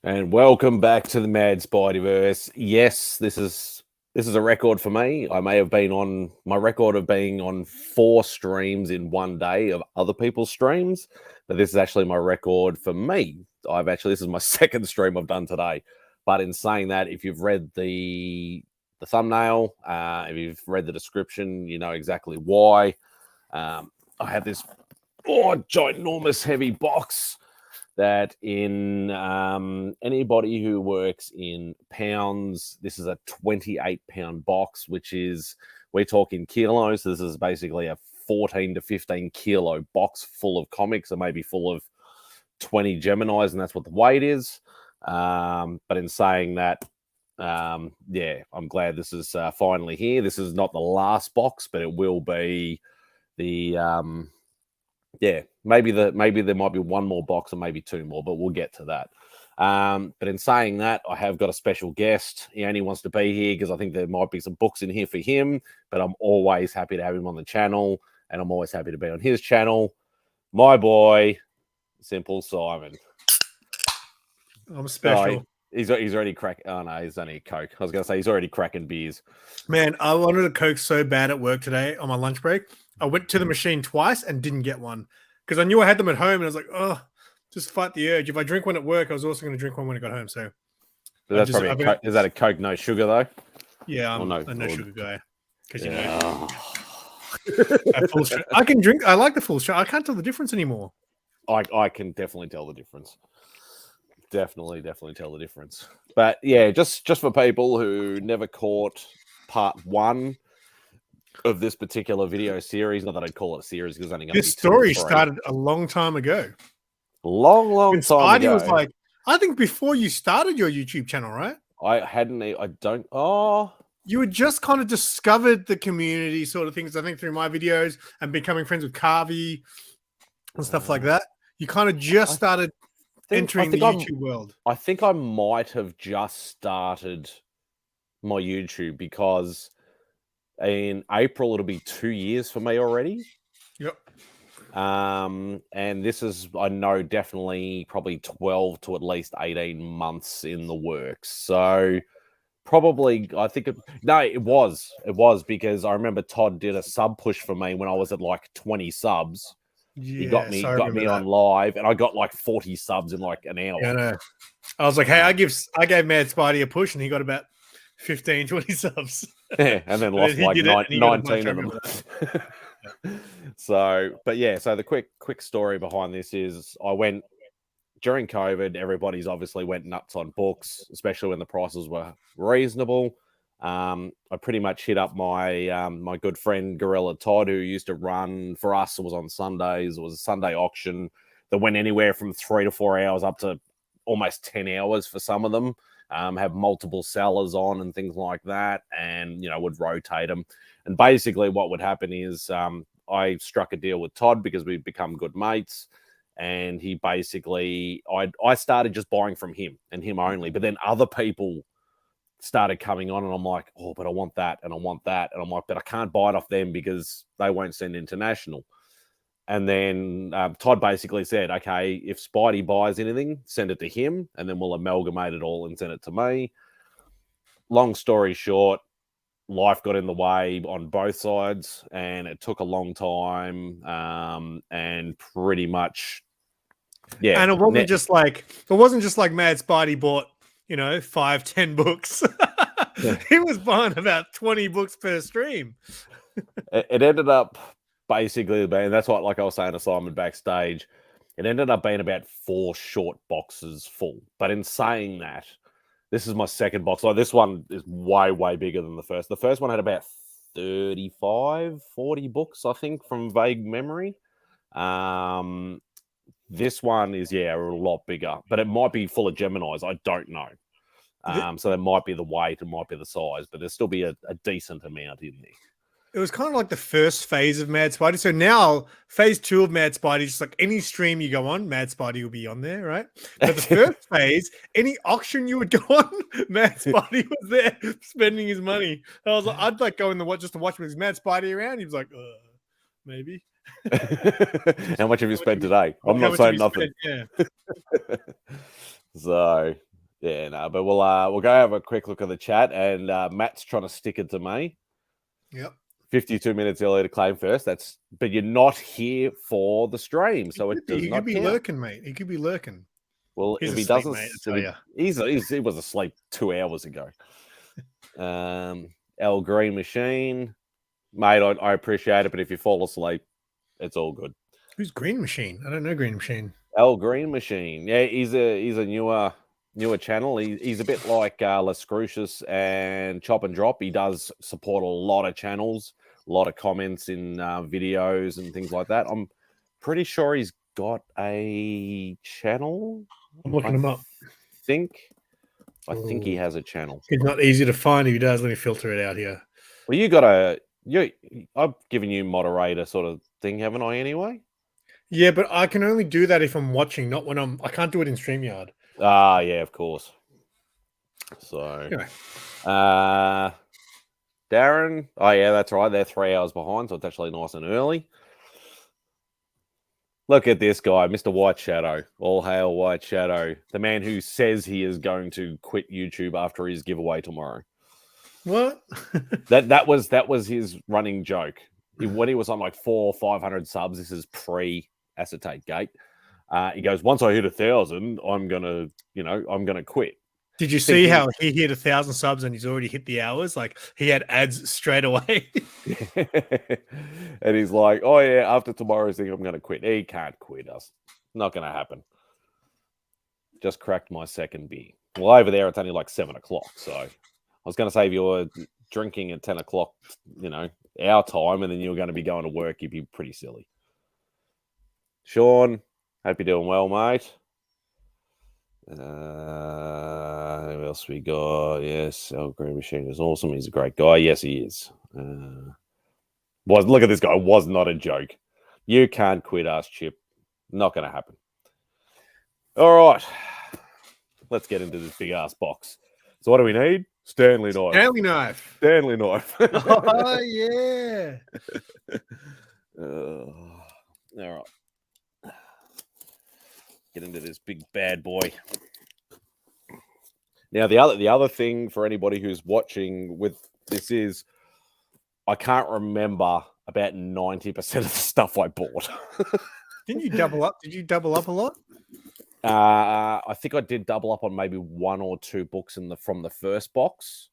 And welcome back to the Mad Spideyverse. Yes, this is a record for me. I may have been on my record of being on 4 streams in one day of other people's streams, but this is actually my record for me. This is my second stream I've done today. But in saying that, if you've read the thumbnail, if you've read the description, you know exactly why. I have this ginormous heavy box that in anybody who works in pounds, this is a 28-pound box, which is, we're talking kilos. This is basically a 14 to 15 kilo box full of comics, or maybe full of 20 Geminis, and that's what the weight is. But in saying that, yeah, I'm glad this is finally here. This is not the last box, but it will be the yeah, maybe there might be one more box or maybe 2 more, but we'll get to that. But in saying that, I have got a special guest. He only wants to be here because I think there might be some books in here for him, but I'm always happy to have him on the channel, and I'm always happy to be on his channel. My boy, Simple Simon. I'm special. He's already cracking. Oh no, he's only a Coke. I was going to say he's already cracking beers. Man, I wanted a Coke so bad at work today on my lunch break. I went to the machine twice and didn't get one because I knew I had them at home, and I was like, oh, just fight the urge. If I drink one at work, I was also going to drink one when I got home. So that's probably is that a Coke no sugar though? Yeah, I'm a no sugar guy. Because you know, I can drink. I like the full shot. I can't tell the difference anymore. I can definitely tell the difference. Definitely tell the difference. But yeah, just for people who never caught part 1 of this particular video series, not that I'd call it a series because only this story started a long time ago. Long time Spidey ago. Was like, I think before you started your YouTube channel, right? You had just kind of discovered the community sort of things, I think, through my videos and becoming friends with Carvey and stuff like that. You kind of just started entering the YouTube world. I think I might have just started my YouTube because in April it'll be 2 years for me already. Yep. And this is, I know, definitely probably 12 to at least 18 months in the works. So probably, I think it was because I remember Todd did a sub push for me when I was at like 20 subs. Yeah, he got me on live, and I got like 40 subs in like an hour. Yeah, I know. I was like, hey, I gave Mad Spidey a push, and he got about 15, 20 subs. Yeah, and then lost like 19 of them. So, but yeah, so the quick story behind this is I went during COVID. Everybody's obviously went nuts on books, especially when the prices were reasonable. I pretty much hit up my my good friend Gorilla Todd, who used to run for us. It was on Sundays. It was a Sunday auction that went anywhere from 3 to 4 hours up to almost 10 hours for some of them. Have multiple sellers on and things like that, and would rotate them. And basically, what would happen is I struck a deal with Todd because we've become good mates. And he basically, I started just buying from him and him only, but then other people started coming on, and I'm like, oh, but I want that, and I want that, and I'm like, but I can't buy it off them because they won't send international. And then Todd basically said, okay, if Spidey buys anything, send it to him, and then we'll amalgamate it all and send it to me. Long story short, life got in the way on both sides, and it took a long time, and pretty much, yeah. And it wasn't just like Mad Spidey bought 5-10 books. He was buying about 20 books per stream. It ended up basically being, that's what, like I was saying to Simon backstage, it ended up being about 4 short boxes full. But in saying that, this is my second box. Like, this one is way bigger than the first. The first one had about 35, 40 books, I think, from vague memory. This one is, a lot bigger, but it might be full of Geminis. I don't know. So that might be the weight, it might be the size, but there'll still be a decent amount in there. It was kind of like the first phase of Mad Spidey. So now phase 2 of Mad Spidey, just like any stream you go on, Mad Spidey will be on there, right? But the first phase, any auction you would go on, Mad Spidey was there spending his money. I was like, I'd like go in the watch just to watch with his Mad Spidey around. He was like, maybe. How much have you spent today? I'm not saying nothing. Yeah. So Yeah, no, but we'll go have a quick look at the chat, and Matt's trying to stick it to me. Yep. 52 minutes early to claim first. But you're not here for the stream, so it does He not could be count. lurking, mate. He could be lurking. Well, He's if he asleep, doesn't, mate, I tell ya. he was asleep 2 hours ago. L Green Machine, mate, I appreciate it, but if you fall asleep, it's all good. Who's Green Machine? I don't know Green Machine. L Green Machine, yeah, he's a newer channel. He's a bit like Les Crucius and Chop and Drop. He does support a lot of channels, a lot of comments in videos and things like that. I'm pretty sure he's got a channel. I'm looking him up. I think he has a channel. He's not easy to find if he does. Let me filter it out here. Well, I've given you moderator sort of thing, haven't I, anyway? Yeah, but I can only do that if I'm watching, not when I can't do it in StreamYard. Ah, yeah, of course. So, Anyway. Darren, oh yeah, that's right. They're 3 hours behind, so it's actually nice and early. Look at this guy, Mr. White Shadow. All hail White Shadow, the man who says he is going to quit YouTube after his giveaway tomorrow. What? that was his running joke. When he was on like 400 or 500 subs, this is pre-acetate gate. He goes, once I hit 1,000, I'm gonna quit. Did you see how he hit 1,000 subs and he's already hit the hours? Like he had ads straight away. And he's like, oh yeah, after tomorrow's thing, I'm gonna quit. He can't quit us. Not gonna happen. Just cracked my second beer. Well, over there it's only like 7 o'clock. So I was gonna say if you were drinking at 10 o'clock, our time, and then you were going to be going to work, you'd be pretty silly. Sean, hope you're doing well, mate. Who else we got? Yes, El Green Machine is awesome. He's a great guy. Yes, he is. Look at this guy. Was not a joke. You can't quit us, Chip. Not going to happen. All right. Let's get into this big ass box. So what do we need? Stanley knife. Stanley knife. Stanley knife. Oh, yeah. All right. Get into this big bad boy. Now, the other thing for anybody who's watching with this is I can't remember about 90% of the stuff I bought. Didn't you double up? Did you double up a lot? I think I did double up on maybe 1 or 2 books from the first box.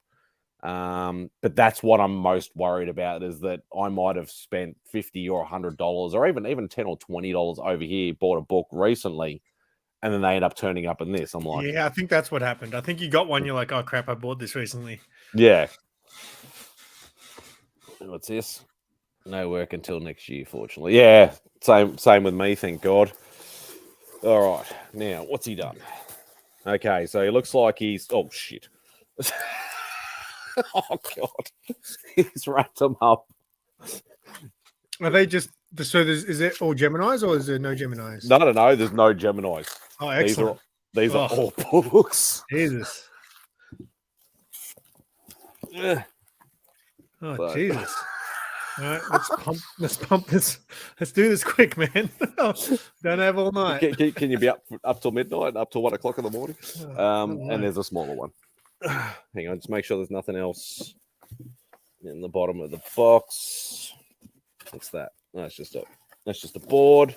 But that's what I'm most worried about, is that I might have spent $50 or $100 or even $10 or $20 over here, bought a book recently, and then they end up turning up in this. I'm like, yeah, I think that's what happened. I think you got one. You're like, oh crap, I bought this recently. Yeah. What's this? No work until next year, fortunately. Yeah, same with me, thank God. All right, now what's he done? Okay, so he looks like he's shit. Oh God, he's wrapped them up. Are they just is it all Geminis or is there no Geminis? No, there's no Geminis. Oh, excellent. These are all books. Jesus. Oh, Jesus. All right, let's pump this. Let's do this quick, man. Don't have all night. Can you be up till midnight, up till 1 o'clock in the morning? And there's a smaller one. Hang on, just make sure there's nothing else in the bottom of the box. What's that? That's just a board.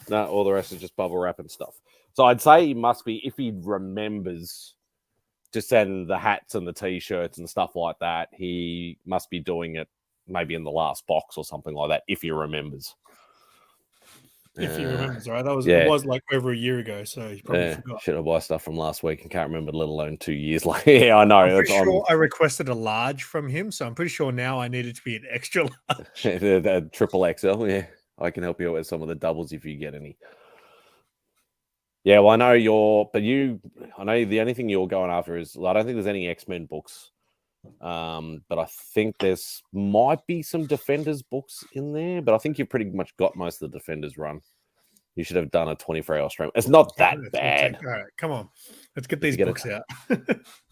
No, all the rest is just bubble wrap and stuff. So I'd say he must be, if he remembers to send the hats and the t-shirts and stuff like that, he must be doing it maybe in the last box or something like that, if he remembers. If he remembers, right? It was like over a year ago, so he probably forgot. Should have bought stuff from last week and can't remember, let alone 2 years later. Yeah, I know. I'm pretty sure I requested a large from him, so I'm pretty sure now I need it to be an extra large. The triple XL, yeah. I can help you out with some of the doubles if you get any. Yeah, well, I know the only thing you're going after is, I don't think there's any X-Men books. But I think there's might be some Defenders books in there, but I think you've pretty much got most of the Defenders run. You should have done a 24-hour stream. It's not that bad. All right, come on. Let's get these books out.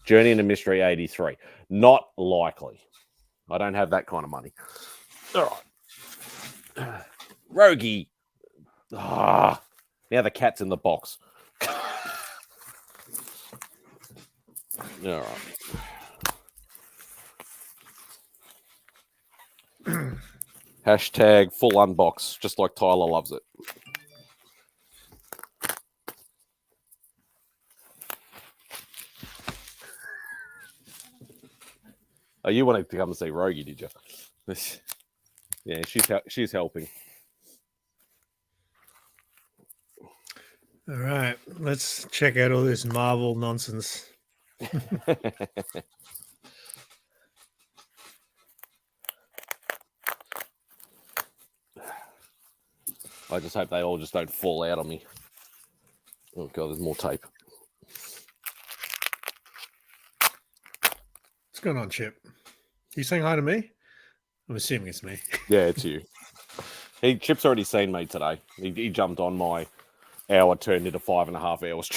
Journey into Mystery 83. Not likely. I don't have that kind of money. All right. Rogie. Now the cat's in the box. All right. Hashtag full unbox, just like Tyler loves it. Oh, you wanted to come and see Rogie, did you? Yeah, she's helping. All right, let's check out all this Marvel nonsense. I just hope they all just don't fall out on me. Oh god, there's more tape. What's going on, Chip? You saying hi to me? I'm assuming it's me. Yeah, it's you. Chip's already seen me today. He jumped on my hour, turned into 5.5 hours.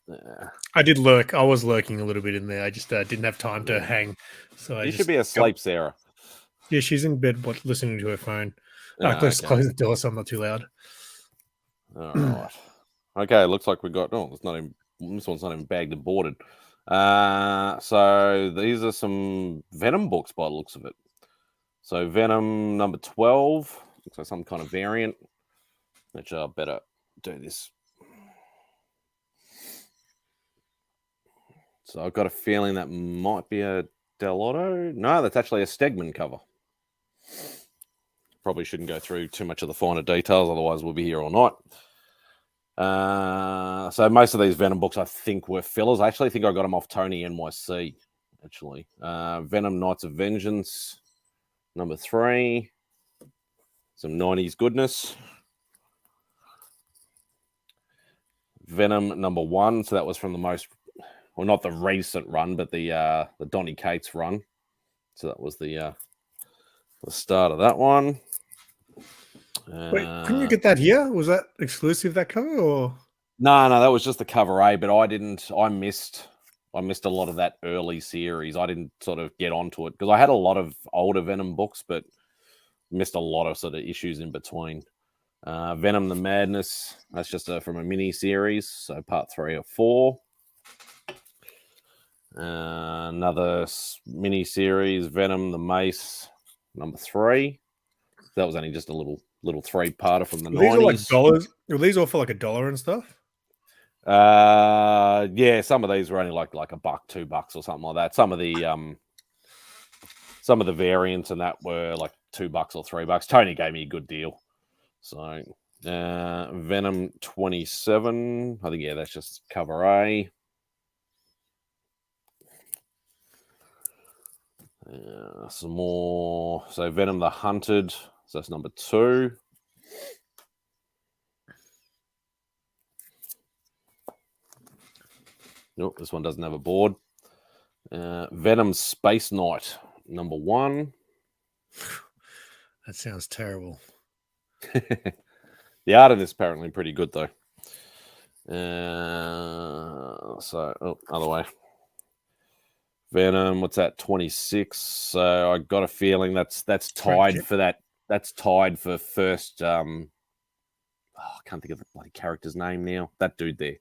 Yeah. I did lurk. I was lurking a little bit in there. I just didn't have time to hang. So I You just should be asleep, Sarah. Yeah, she's in bed listening to her phone. Close the door so I'm not too loud. All right. Okay, looks like we got. Oh, it's not even. This one's not even bagged and boarded. So these are some Venom books by the looks of it. So Venom number 12. Looks like some kind of variant. Which I better do this. So I've got a feeling that might be a Delotto. No, that's actually a Stegman cover. Probably shouldn't go through too much of the finer details, otherwise we'll be here all night. So most of these Venom books I think were fillers. I actually think I got them off Tony NYC, actually. Venom Knights of Vengeance, number 3. Some 90s goodness. Venom number 1, so that was from the most, well, not the recent run, but the Donny Cates run. So that was the start of that one. Wait, couldn't you get that here? Was that exclusive, that cover, or? No, that was just the cover A, but I missed a lot of that early series. I didn't sort of get onto it because I had a lot of older Venom books, but missed a lot of sort of issues in between. Venom the Madness, that's just from a mini series, so part 3 of 4. Another mini series, Venom the Mace, number 3. That was only just a little 3-parter from the 90s. These are like dollars. Were these all for like $1 and stuff? Yeah, some of these were only like $1, $2 or something like that. Some of the variants and that were like $2 or $3. Tony gave me a good deal. So Venom 27. I think that's just cover A. Some more. So Venom the Hunted. So that's number 2. Nope, this one doesn't have a board. Venom Space Knight, number 1. That sounds terrible. The art of this apparently pretty good though. Other way. Venom, what's that? 26. So I got a feeling that's tied for that. That's tied for first. I can't think of the bloody character's name now. That dude there.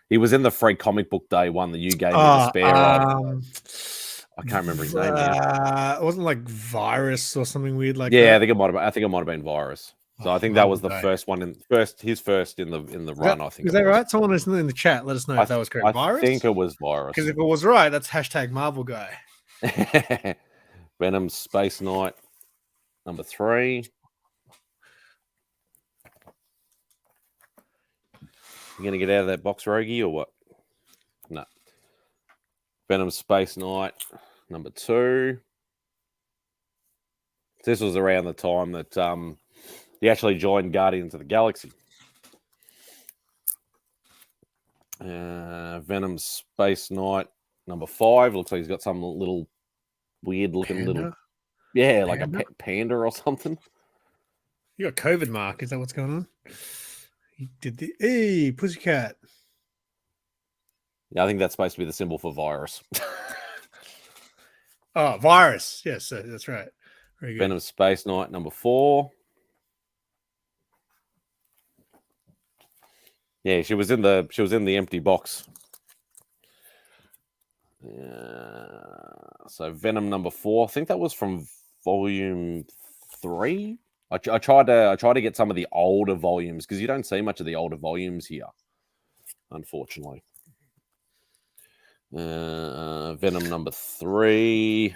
He was in the free comic book day one that you gave me the spare of. I can't remember his name now. It wasn't like Virus or something weird like that. I think it might have been Virus. So I think that was the first one his first in the run. I think is that right? Someone is in the chat. Let us know if that was correct. Virus? I think it was Virus. Because if it was right, that's hashtag Marvel guy. Venom Space Knight, number 3. You gonna get out of that box, Rogie, or what? No. Venom Space Knight, number 2. This was around the time that he actually joined Guardians of the Galaxy. Venom Space Knight, number 5. Looks like he's got some little weird looking little, like a panda or something. You got COVID mark. Is that what's going on? He did the hey pussycat. Yeah, I think that's supposed to be the symbol for virus. Oh, Virus. Yes, that's right. Very good. Venom Space Knight, number 4. Yeah, she was in the empty box So Venom number 4. I think that was from volume 3. I tried to get some of the older volumes because you don't see much of the older volumes here, unfortunately. Venom number 3. I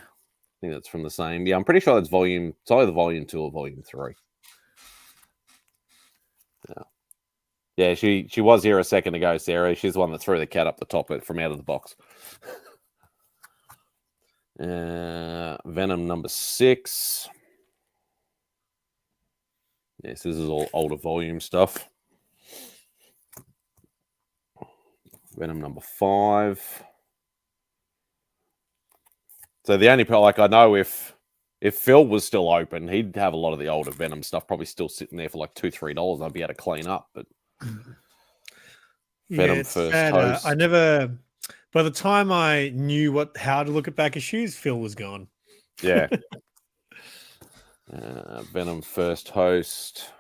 think that's from the same. Yeah, I'm pretty sure that's volume. It's either volume 2 or volume 3. Yeah, she was here a second ago, Sarah. She's the one that threw the cat up the top from out of the box. Venom number 6. Yes, this is all older volume stuff. Venom number 5. So the only like I know if Phil was still open, he'd have a lot of the older Venom stuff probably still sitting there for like $2-3. I'd be able to clean up, but Yeah, Venom it's first sad. host. I never. By the time I knew how to look at back issues, Phil was gone. Yeah. Venom first host.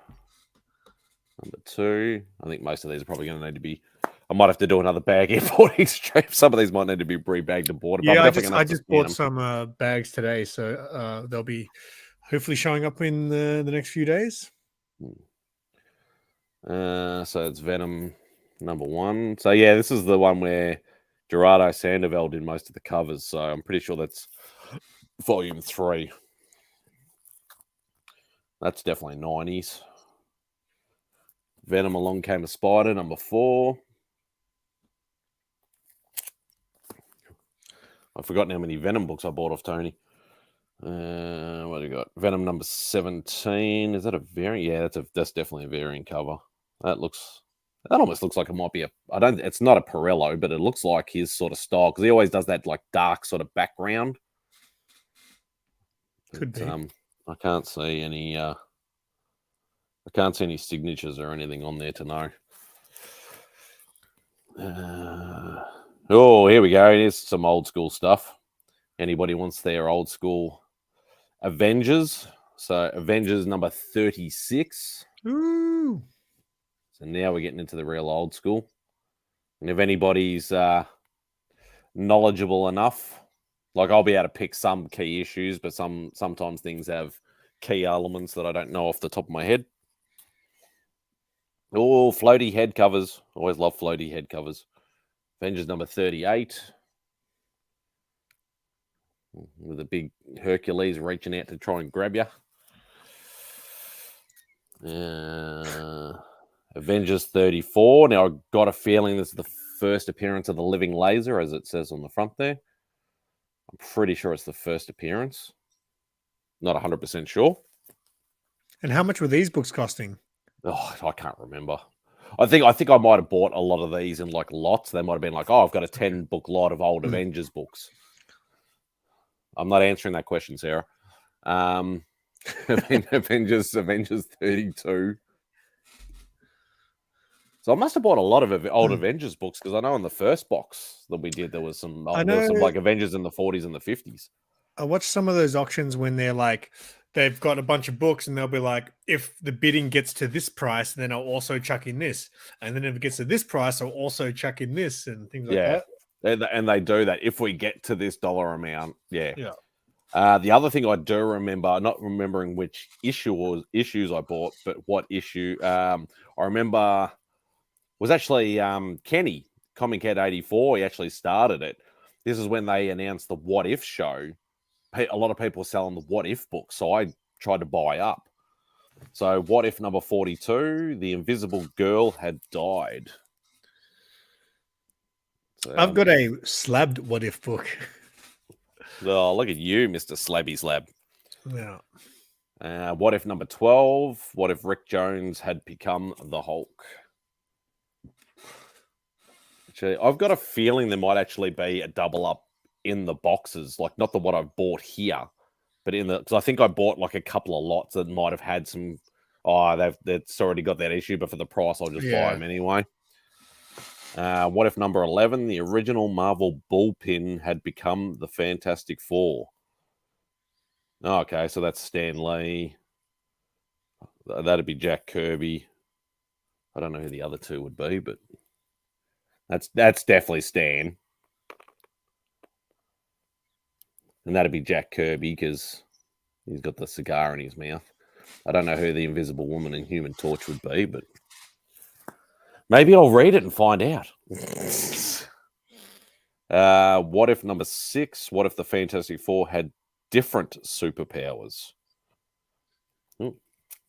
Number 2. I think most of these are probably going to need to be. I might have to do another bag importing stream. Some of these might need to be rebagged and boarded. Yeah, but I just bought some bags today, so they'll be hopefully showing up in the next few days. So it's Venom number 1. So yeah, this is the one where Gerardo Sandoval did most of the covers. So I'm pretty sure that's volume 3. That's definitely 90s. Venom Along Came a Spider, number 4. I've forgotten how many Venom books I bought off Tony. What do we got? Venom number 17. Is that a variant? Yeah, that's definitely a variant cover. That almost looks like it might be it's not a Pirello, but it looks like his sort of style because he always does that like dark sort of background. Could be. I can't see any signatures or anything on there to know. Oh, here we go. Here's some old school stuff. Anybody wants their old school Avengers? So Avengers number 36. Ooh. So now we're getting into the real old school. And if anybody's knowledgeable enough, like I'll be able to pick some key issues, but sometimes things have key elements that I don't know off the top of my head. Oh, floaty head covers. Always love floaty head covers. Avengers number 38. With a big Hercules reaching out to try and grab you. Avengers 34. Now, I've got a feeling this is the first appearance of the Living Laser, as it says on the front there. I'm pretty sure it's the first appearance. Not 100% sure. And how much were these books costing? Oh, I can't remember. I think I might have bought a lot of these in like lots. They might have been like, oh, I've got a 10-book lot of old Avengers books. I'm not answering that question, Sarah. Avengers 32. So I must have bought a lot of old Avengers books because I know in the first box that we did there was some like Avengers in the 40s and the 50s. I watched some of those auctions when they're like they've got a bunch of books and they'll be like, if the bidding gets to this price, then I'll also chuck in this, and then if it gets to this price, I'll also chuck in this and things like that. And they do that if we get to this dollar amount. Yeah. The other thing I do remember, not remembering which issues I bought, but what issue I remember was actually Kenny, Comic Head 84. He actually started it. This is when they announced the What If show. A lot of people were selling the What If book, so I tried to buy up. So What If number 42, the Invisible Girl had died. So, I've got a slabbed What If book. Oh, look at you, Mr. Slabby Slab. Yeah. What If number 12, what if Rick Jones had become the Hulk? Actually, I've got a feeling there might actually be a double up in the boxes, like not the what I've bought here, but because I think I bought like a couple of lots that might have had some. Oh, they've already got that issue, but for the price, I'll just buy them anyway. What if number 11, the original Marvel Bullpen had become the Fantastic Four? Oh, okay, so that's Stan Lee. That'd be Jack Kirby. I don't know who the other two would be, but that's definitely Stan. And that'd be Jack Kirby because he's got the cigar in his mouth. I don't know who the Invisible Woman and Human Torch would be, but maybe I'll read it and find out. What if number 6? What if the Fantastic Four had different superpowers? Ooh,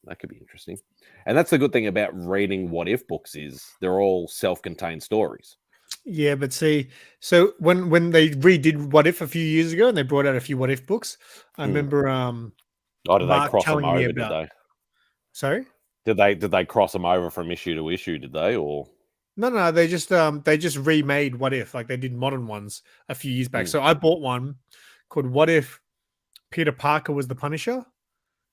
that could be interesting. And that's the good thing about reading what if books is they're all self-contained stories. Yeah, but see, so when they redid What If a few years ago and they brought out a few What If books, I remember Oh, did they Mark cross them telling me over, did about. they? Sorry? Did they cross them over from issue to issue, did they? Or No, they just remade What If, like they did modern ones a few years back. So I bought one called What If Peter Parker was the Punisher,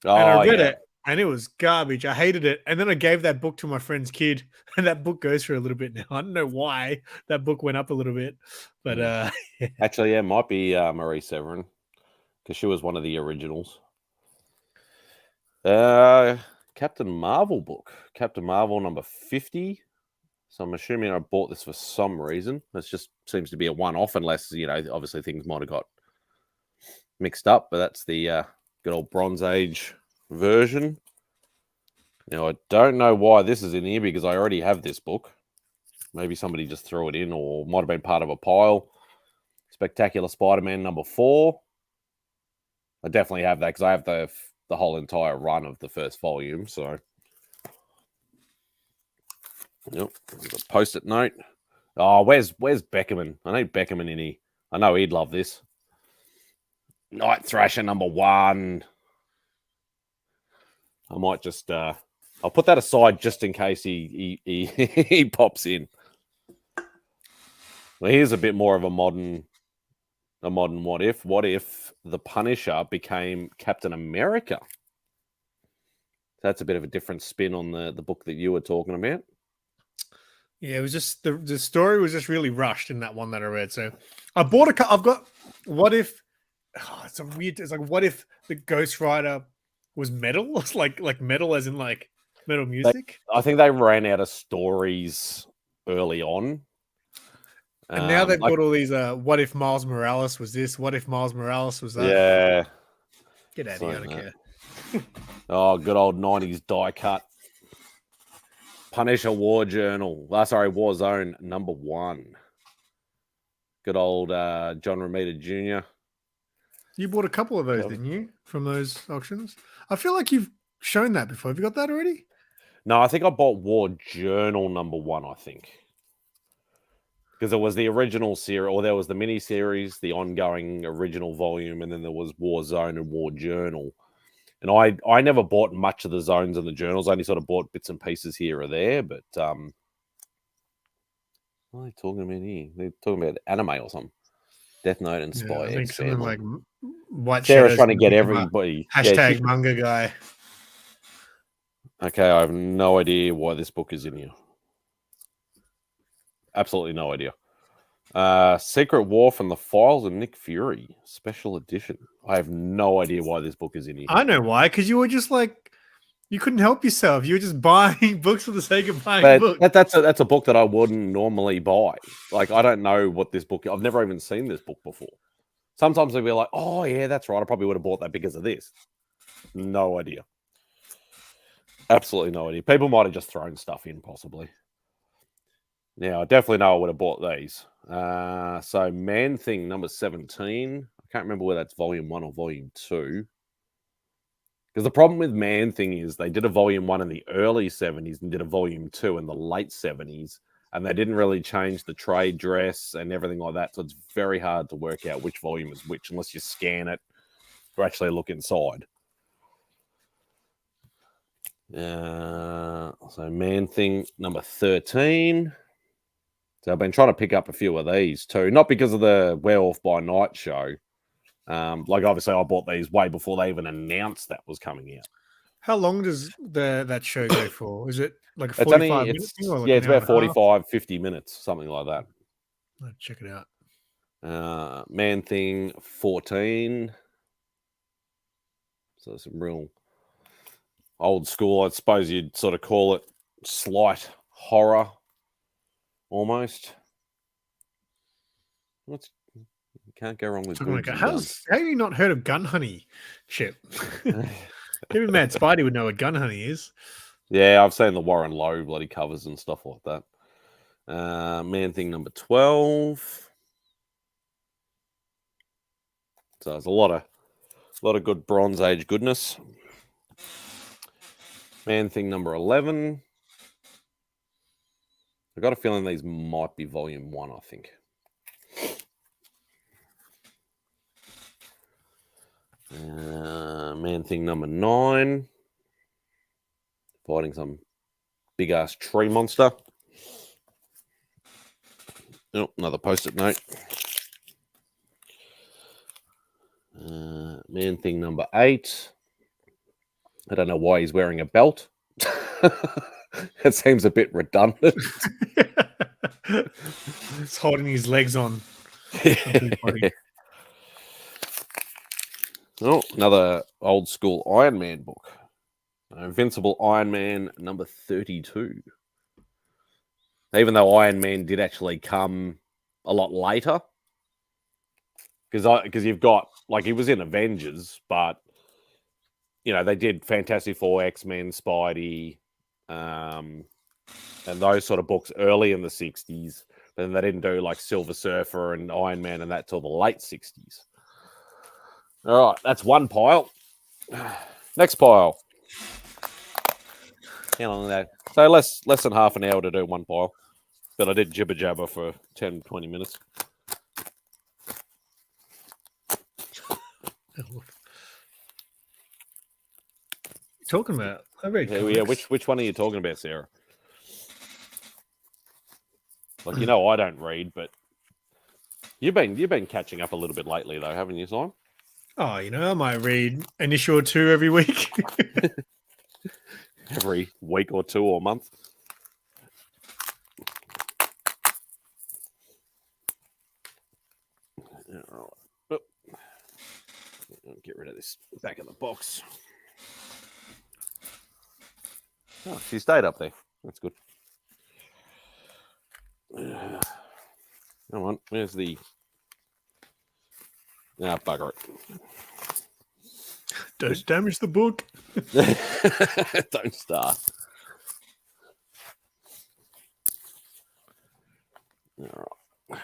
and I read it, and it was garbage. I hated it, and then I gave that book to my friend's kid, and that book goes for a little bit now. I don't know why that book went up a little bit, but Actually, it might be Marie Severin because she was one of the originals. Captain Marvel book, Captain Marvel number 50. So I'm assuming I bought this for some reason. This just seems to be a one-off, unless, you know, obviously things might have got mixed up, but that's the good old Bronze Age version. Now, I don't know why this is in here because I already have this book. Maybe somebody just threw it in or might have been part of a pile. Spectacular Spider-Man number 4. I definitely have that because I have the whole entire run of the first volume, so... Yep, a post-it note. Oh, where's Beckerman? I need Beckerman in here. I know he'd love this. Night Thrasher number 1. I might just I'll put that aside just in case he he pops in. Well, here's a bit more of a modern what if. What if the Punisher became Captain America? That's a bit of a different spin on the book that you were talking about. yeah, it was just the story was just really rushed in that one that I read. So I bought I've got What If. Oh, it's a weird. It's like What If the Ghost Rider was metal? It's like metal as in like metal music. I think they ran out of stories early on. And now they've got all these. What if Miles Morales was this? What if Miles Morales was that? Yeah. Get out of here! I don't care. Oh, good old 90s die cut. Punisher War Journal. War Zone number 1. Good old John Romita Jr. You bought a couple of those, didn't you? From those auctions. I feel like you've shown that before. Have you got that already? No, I think I bought War Journal number 1, I think. Because it was the original series, or there was the mini series, the ongoing original volume, and then there was War Zone and War Journal. And I never bought much of the zones and the journals. I only sort of bought bits and pieces here or there. But what are they talking about here? They're talking about anime or something. Death Note and Spy. I think something like White Sarah's Shadow's trying to get everybody. Hashtag manga guy. Okay, I have no idea why this book is in here. Absolutely no idea. Secret War from the Files of Nick Fury, special edition. I have no idea why this book is in here. I know why, because you were just like, you couldn't help yourself. You were just buying books for the sake of buying books. That's a book that I wouldn't normally buy. Like, I don't know what this book. I've never even seen this book before. Sometimes they'll be like, "Oh yeah, that's right. I probably would have bought that because of this." No idea. Absolutely no idea. People might have just thrown stuff in, possibly. Now, I definitely know I would have bought these. So Man Thing number 17. I can't remember whether that's volume 1 or volume 2. Because the problem with Man Thing is they did a volume 1 in the early 70s and did a volume 2 in the late 70s. And they didn't really change the trade dress and everything like that. So it's very hard to work out which volume is which unless you scan it or actually look inside. So Man Thing number 13. So I've been trying to pick up a few of these too. Not because of the Werewolf by Night show. Like obviously I bought these way before they even announced that was coming out. How long does that show go for? Is it like a 45 minute thing? Or like it's about 45, 50 minutes, something like that. Let's check it out. Man Thing 14. So some real old school, I suppose you'd sort of call it slight horror almost. Can't Can't go wrong with Talking boobs about and guns. how have you not heard of Gun Honey, Chip? Maybe Mad Spidey would know what Gun Honey is. Yeah, I've seen the Warren Lowe bloody covers and stuff like that. Man Thing number 12. So there's a lot of good Bronze Age goodness. Man Thing number 11. I got a feeling these might be volume 1, I think. Man Thing number 9. Fighting some big ass tree monster. Oh, another post-it note. Man Thing number 8. I don't know why he's wearing a belt. It seems a bit redundant. He's holding his legs on. Oh, another old school Iron Man book. Invincible Iron Man number 32. Even though Iron Man did actually come a lot later. Because you've got, like, he was in Avengers, but, you know, they did Fantastic Four, X-Men, Spidey, and those sort of books early in the 60s. But then they didn't do, like, Silver Surfer and Iron Man and that till the late 60s. All right, that's one pile. Next pile. How long is that? So less than half an hour to do one pile. But I did jibber jabber for 10, 20 minutes. Talking about? I read which one are you talking about, Sarah? Like, you know, I don't read, but you've been catching up a little bit lately, though, haven't you, Simon? Oh, you know, I might read an issue or two every week. Every week or two or month. All right. Get rid of this back of the box. Oh, she stayed up there. That's good. Come on, where's the... Ah, bugger it. Don't damage the book. Don't start. All right.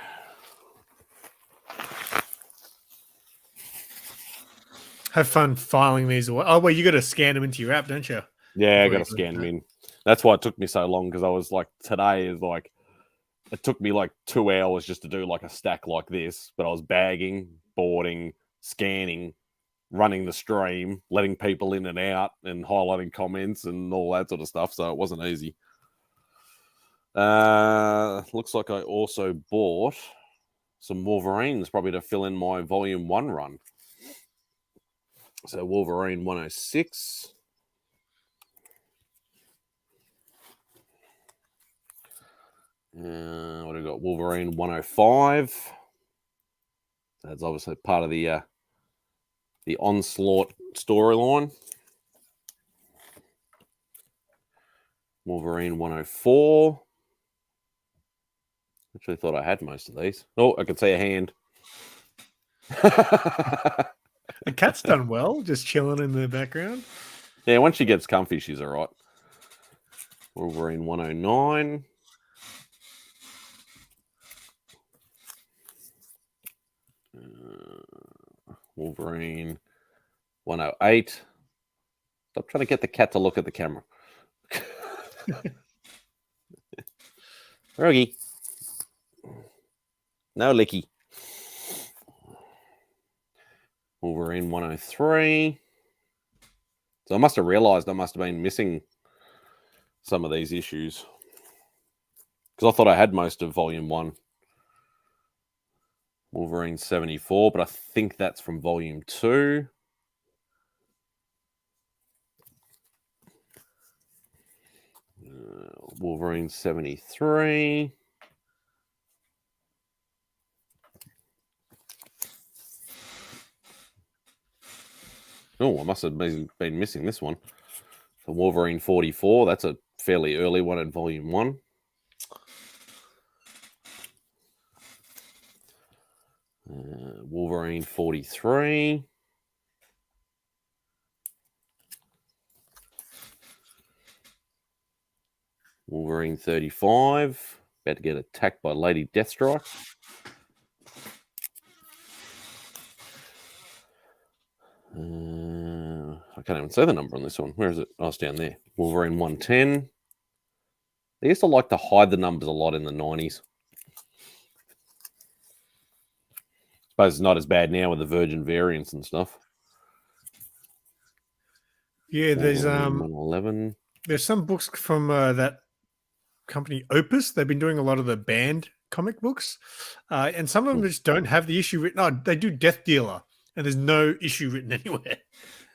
Have fun filing these away. Oh, well, you got to scan them into your app, don't you? Yeah, I got to scan them in. That's why it took me so long, because I was like, today is like, it took me like 2 hours just to do like a stack like this, but I was bagging, boarding, scanning, running the stream, letting people in and out, and highlighting comments and all that sort of stuff. So it wasn't easy. Looks like I also bought some Wolverines, probably to fill in my volume 1 run. So Wolverine 106. What have we got? Wolverine 105. That's obviously part of the Onslaught storyline. Wolverine 104. Actually thought I had most of these. Oh, I could see a hand. The cat's done well, just chilling in the background. Yeah, once she gets comfy, she's all right. Wolverine 109. Wolverine 108. Stop trying to get the cat to look at the camera. Rogie. No licky. Wolverine 103. So I must have realized I must have been missing some of these issues, because I thought I had most of volume 1. Wolverine 74, but I think that's from volume 2. Wolverine 73. Oh, I must have been missing this one. So Wolverine 44, that's a fairly early one in volume 1. Wolverine 43. Wolverine 35. About to get attacked by Lady Deathstrike. I can't even say the number on this one. Where is it? Oh, it's down there. Wolverine 110. They used to like to hide the numbers a lot in the 90s. Suppose it's not as bad now with the Virgin variants and stuff. Yeah, there's 111. There's some books from that company Opus. They've been doing a lot of the banned comic books, and some of them just don't have the issue written. Oh, they do Death Dealer, and there's no issue written anywhere.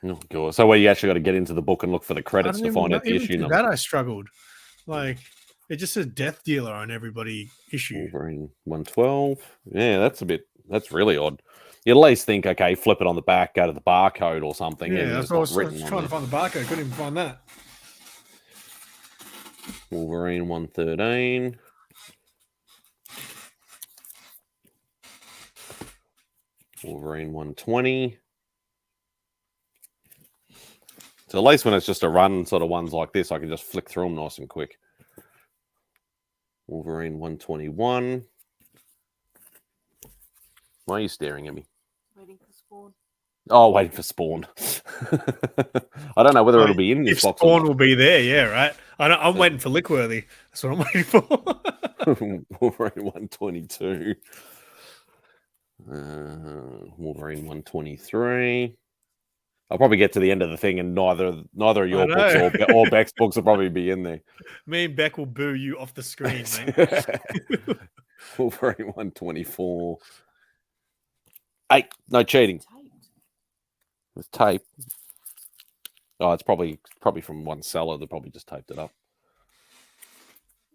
Oh, God. So where you actually got to get into the book and look for the credits to find out the issue number. That I struggled. Like, it just says Death Dealer on everybody issue. Wolverine 112. Yeah, that's really odd. You'd at least think, okay, flip it on the back, go to the barcode or something. Yeah, and that's what I was trying to find the barcode. Couldn't even find that. Wolverine 113. Wolverine 120. So at least when it's just a run sort of ones like this, I can just flick through them nice and quick. Wolverine 121. Why are you staring at me? Waiting for Spawn. Oh, waiting for Spawn. I don't know whether it'll be in this box. Spawn will be there, yeah, right? I'm waiting for Lickworthy. That's what I'm waiting for. Wolverine 122. Wolverine 123. I'll probably get to the end of the thing, and neither of your books or Beck's books will probably be in there. Me and Beck will boo you off the screen, mate. Wolverine 124. 8. No cheating. With tape. Oh, it's probably from one seller that probably just taped it up.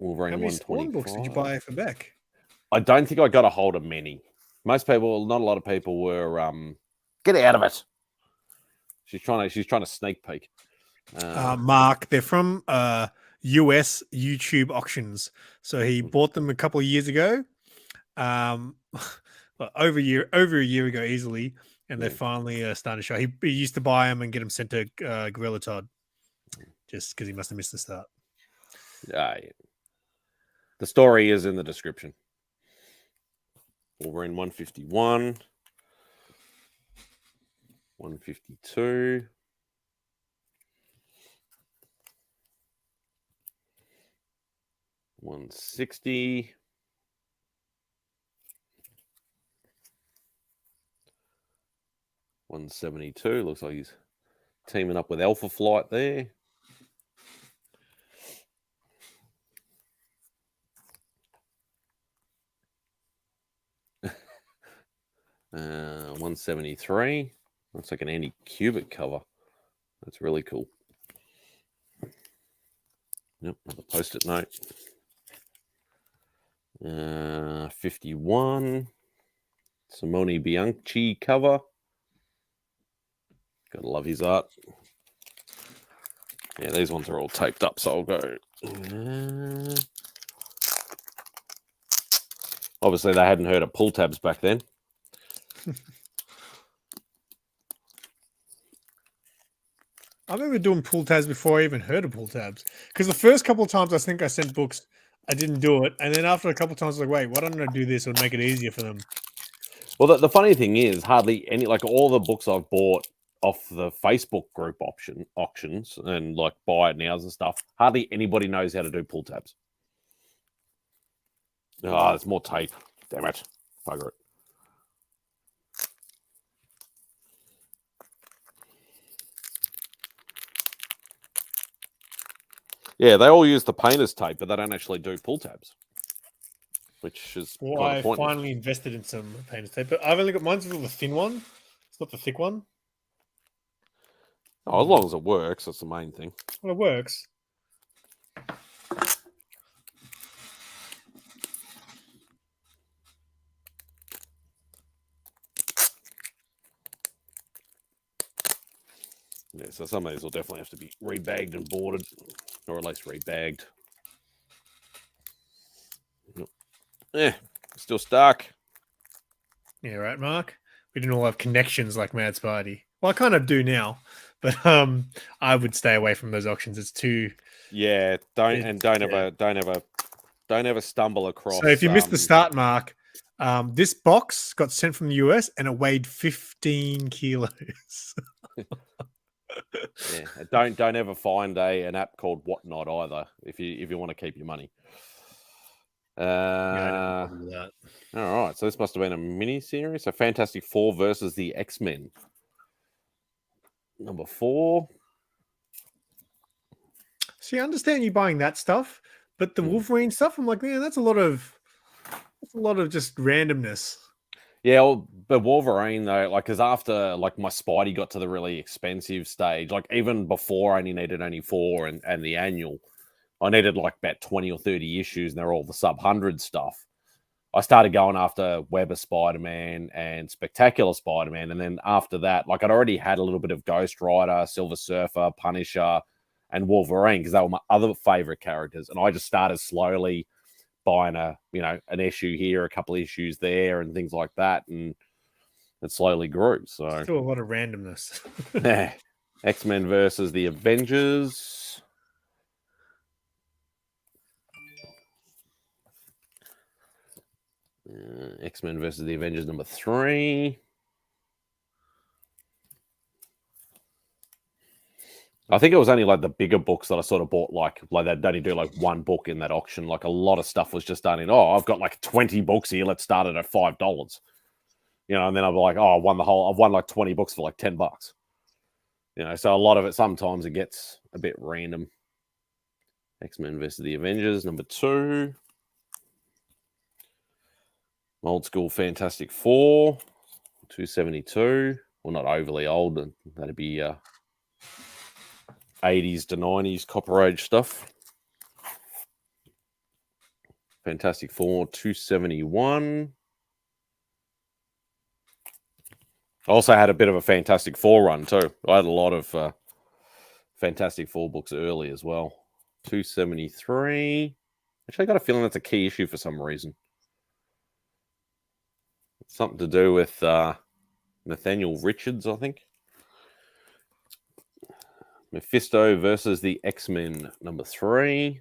Wolverine 125. How many Spawn books did you buy for Beck? I don't think I got a hold of many. Most people, not a lot of people were. Get out of it. She's trying to sneak peek. Mark, they're from US YouTube auctions. So he bought them a couple of years ago. Over a year ago easily, and they're finally starting to show. He used to buy them and get them sent to Gorilla Todd, just because he must have missed the start. Yeah. The story is in the description. Wolverine 151, 152. 160. 172. Looks like he's teaming up with Alpha Flight there. Uh, 173. Looks like an anti-cubic cover. That's really cool. Yep, another post-it note. 51. Simone Bianchi cover. Gotta love his art. Yeah, these ones are all taped up, so I'll go. Obviously, they hadn't heard of pull tabs back then. I remember doing pull tabs before I even heard of pull tabs. Because the first couple of times I think I sent books, I didn't do it. And then after a couple of times, I was like, wait, why don't I do this? It would make it easier for them. Well, the funny thing is, hardly any, like all the books I've bought off the Facebook group auctions and like buy it nows and stuff, hardly anybody knows how to do pull tabs. Oh, there's more tape. Damn it. Bugger it. Yeah, they all use the painter's tape, but they don't actually do pull tabs, which is kind of pointless. I finally invested in some painter's tape, but I've only got mine's the thin one. It's not the thick one. Oh, as long as it works, that's the main thing. Well, it works. Yeah, so some of these will definitely have to be rebagged and boarded, or at least rebagged. Yeah, still stuck. Yeah, right, Mark. We didn't all have connections like Mad Spidey. Well, I kind of do now, but I would stay away from those auctions. It's too. Yeah, don't Yeah. ever stumble across. So if you missed the start, Mark, this box got sent from the US and it weighed 15 kilos. Yeah, don't ever find an app called Whatnot either if you want to keep your money. Yeah, I don't bother with that. All right, so this must have been a mini series. So Fantastic Four versus the X-Men. Number 4. See, I understand you buying that stuff, but the Wolverine stuff, I'm like, man, that's a lot of just randomness. Yeah, well, but Wolverine though, like, because after like my Spidey got to the really expensive stage, like even before I only needed 4 and the annual, I needed like about 20 or 30 issues, and they're all the sub 100 stuff. I started going after Web of Spider-Man and Spectacular Spider-Man, and then after that, like I'd already had a little bit of Ghost Rider, Silver Surfer, Punisher, and Wolverine because they were my other favorite characters, and I just started slowly buying an issue here, a couple of issues there, and things like that, and it slowly grew. So Still a lot of randomness. yeah. X-Men versus the Avengers. X-Men versus the Avengers number 3. I think it was only like the bigger books that I sort of bought, like they'd only do like one book in that auction. Like a lot of stuff was just done in, I've got like 20 books here. Let's start it at $5. And then I'll be like, I've won like 20 books for like $10. So a lot of it, sometimes it gets a bit random. X-Men versus the Avengers, number 2. Old school Fantastic Four, 272. Well, not overly old. That'd be 80s to 90s Copper Age stuff. Fantastic Four, 271. I also had a bit of a Fantastic Four run too. I had a lot of Fantastic Four books early as well. 273. Actually, I got a feeling that's a key issue for some reason. It's something to do with Nathaniel Richards, I think. Mephisto versus the X-Men, number 3.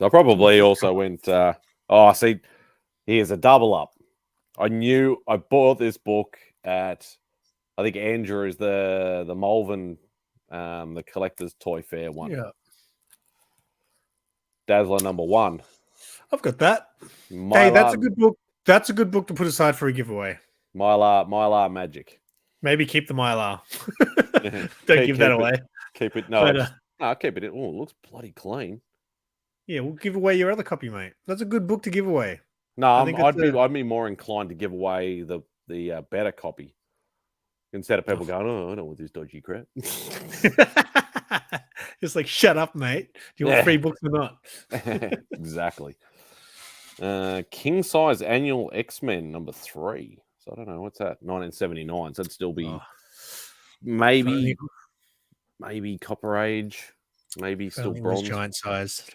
I probably also went, see, here's a double up. I bought this book at, I think Andrew's, the Malvern, the collector's toy fair one. Yeah. Dazzler number 1. I've got that. Hey, that's a good book. That's a good book to put aside for a giveaway. Mylar Magic. Maybe keep the Mylar. Don't give that away. Keep it. No, I'll keep it. Oh, it looks bloody clean. Yeah, we'll give away your other copy, mate. That's a good book to give away. No, I'd be more inclined to give away the better copy instead of people going, I don't want this dodgy crap. Just like, shut up, mate. Do you want free books or not? Exactly. King size annual X-Men number 3. So I don't know what's that. 1979. So it'd still be maybe Copper Age, maybe still bronze. Giant sized.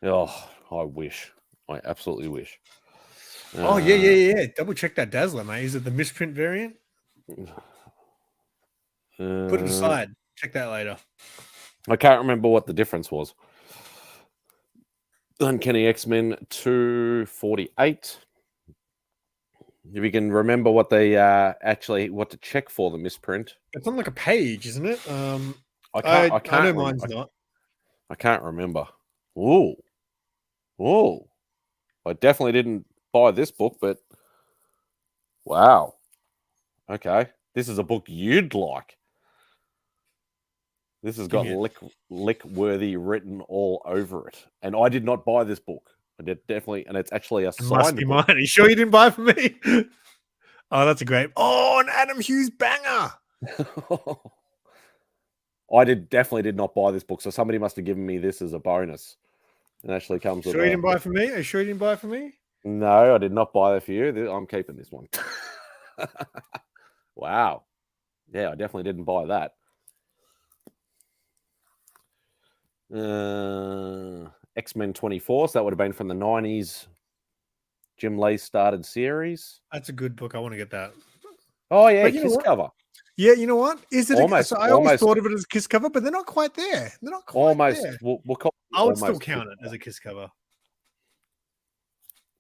Oh, I wish. I absolutely wish. Yeah. Double check that Dazzler, mate. Is it the misprint variant? Put it aside. Check that later. I can't remember what the difference was. Uncanny X-Men 248. If you can remember what they what to check for the misprint. It's on like a page, isn't it? I know mine's not. I can't remember. Ooh. I definitely didn't buy this book, but wow. Okay. This is a book you'd like. This has got lick-worthy written all over it. And I did not buy this book. I did definitely, and it's actually a signed must be book. mine. Are you sure you didn't buy it for me? Oh, that's a great. Oh, an Adam Hughes banger. I definitely did not buy this book, so somebody must have given me this as a bonus. It actually comes with. Sure you didn't buy it for me? Are you sure you didn't buy it for me? No, I did not buy it for you. I'm keeping this one. Wow. Yeah, I definitely didn't buy that. X-Men 24, so that would have been from the 90s Jim Lee started series. That's a good book. I want to get that. Oh yeah, But you know Kiss what? cover. Yeah, you know what? Is it Almost, so I always almost, thought of it as a Kiss cover, but they're not quite there. They're not quite almost. there. We'll call it I would still almost Kiss count it as cover. a Kiss cover.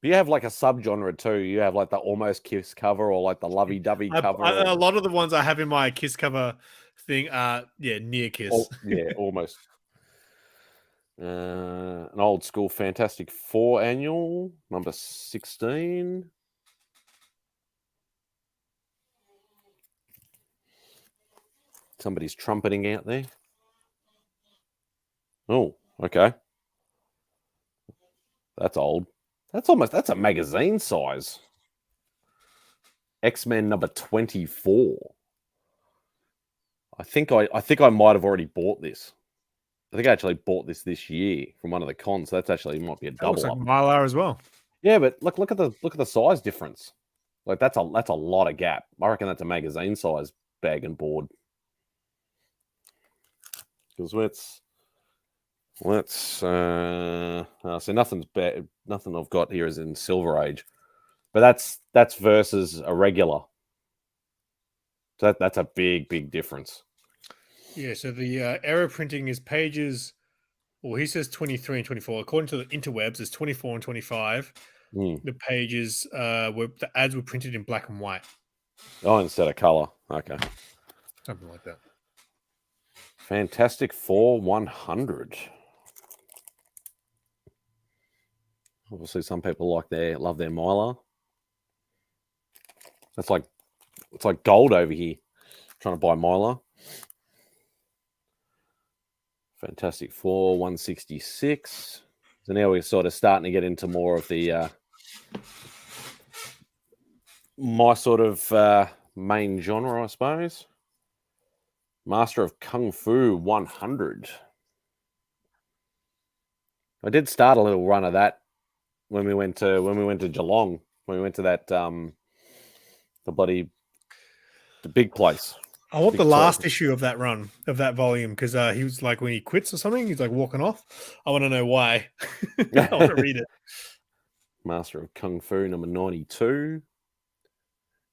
But you have like a subgenre too. You have like the almost Kiss cover or like the lovey-dovey cover. A lot of the ones I have in my Kiss cover thing are near Kiss. Yeah, almost. An old school Fantastic Four annual, number 16. Somebody's trumpeting out there. Oh, okay. That's old. That's a magazine size. X-Men number 24. I think I might have already bought this. I think I actually bought this year from one of the cons. So that's actually might be a double Like up. Mylar as well. Yeah, but look at the size difference. Like that's a lot of gap. I reckon that's a magazine size bag and board. Because let's so nothing's bad. Nothing I've got here is in Silver Age, but that's versus a regular. So that's a big difference. Yeah, so the error printing is pages. Well, he says 23 and 24. According to the interwebs, it's 24 and 25. The pages the ads were printed in black and white. Oh, instead of color. Okay. Something like that. Fantastic Four 100. Obviously, some people love their Mylar. It's like gold over here. Trying to buy Mylar. Fantastic Four 166. So now we're sort of starting to get into more of the my sort of main genre, I suppose. Master of Kung Fu 100. I did start a little run of that when we went to Geelong. When we went to that the big place. I want the last issue of that run, of that volume, because he was like, when he quits or something, he's like walking off. I want to know why. I want to read it. Master of Kung Fu number 92.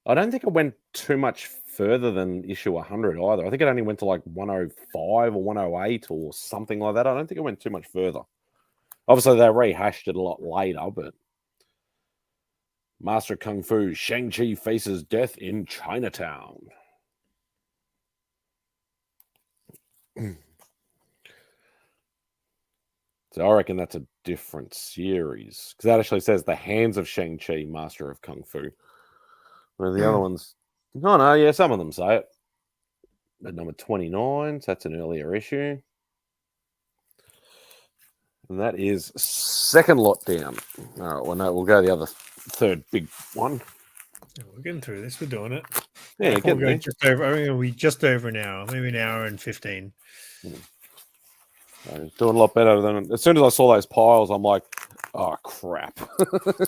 I don't think it went too much further than issue 100 either. I think it only went to like 105 or 108 or something like that. I don't think it went too much further. Obviously, they rehashed it a lot later, but Master of Kung Fu, Shang-Chi faces death in Chinatown. So I reckon that's a different series. Because that actually says The Hands of Shang-Chi, Master of Kung Fu. Well, the other ones... No, yeah, some of them say it. At number 29, so that's an earlier issue. And that is second lot down. All right, well, no, we'll go the other third big one. Yeah, we're getting through this. We're doing it. Yeah, we'll go just over. I think it'll be just over an hour, maybe an hour and 15. Doing a lot better than... As soon as I saw those piles, I'm like, oh, crap.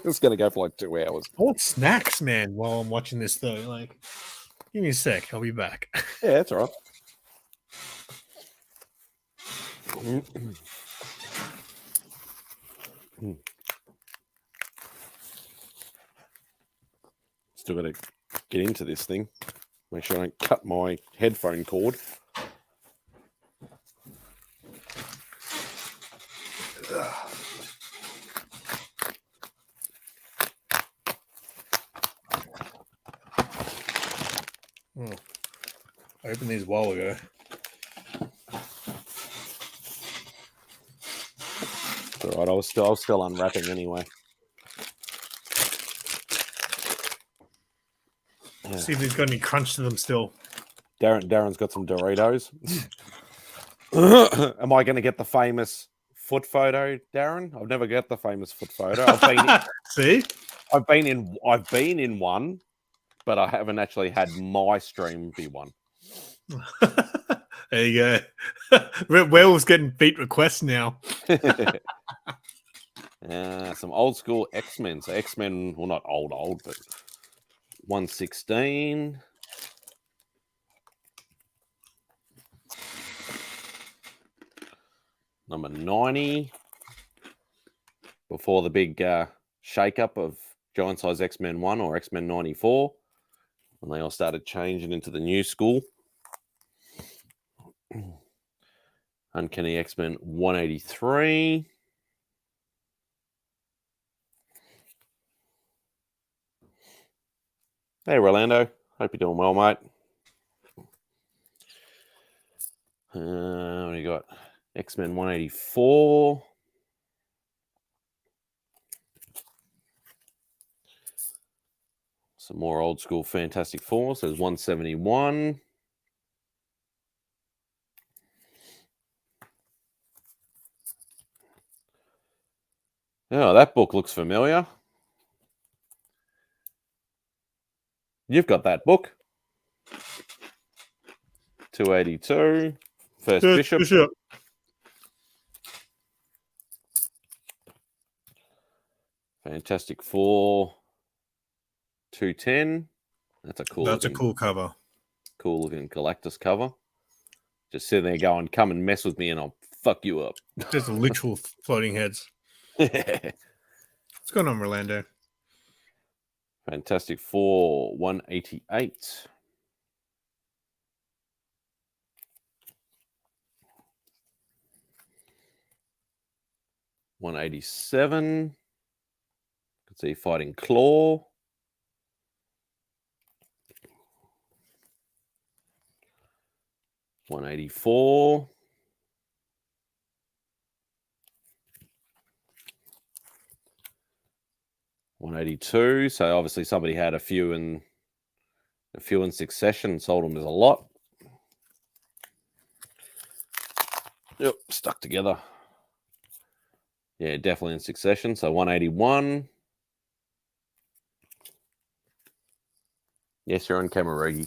It's going to go for like 2 hours. I want snacks, man, while I'm watching this, though. Like, give me a sec. I'll be back. Yeah, that's all right. Still got to get into this thing. Make sure I don't cut my headphone cord. Oh, I opened these a while ago. It's all right. I was still unwrapping anyway. See if he's got any crunch to them still. Darren's got some Doritos. Am I going to get the famous foot photo, Darren? I've never got the famous foot photo. I've been in one, but I haven't actually had my stream be one. There you go. Werewolf's getting beat requests now. Some old school X-Men. So X-Men, well, not old, but 116. Number 90. Before the big shake-up of Giant Size X-Men 1 or X-Men 94, when they all started changing into the new school. Uncanny X-Men 183. Hey, Rolando. Hope you're doing well, mate. What do you got? X-Men 184. Some more old school Fantastic Four. So there's 171. Oh, that book looks familiar. You've got that book. 282. First Bishop. Fantastic Four. 210. That's a cool. That's a cool cover. Cool looking Galactus cover. Just sitting there going, "Come and mess with me, and I'll fuck you up." Just literal floating heads. What's going on, Rolando? Fantastic Four 188. $187. Could see Fighting Claw. $184. $182. So obviously somebody had a few in succession, sold them as a lot. Yep, stuck together. Yeah, definitely in succession. So 181. Yes, you're on camera, Reggie.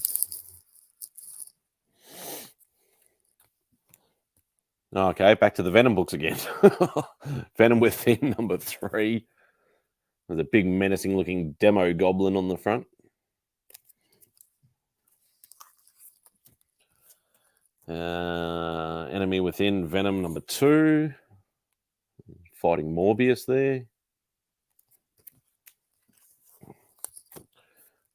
Okay, back to the Venom books again. Venom Within number 3. There's a big menacing looking demo goblin on the front. Enemy Within Venom number 2. Fighting Morbius there.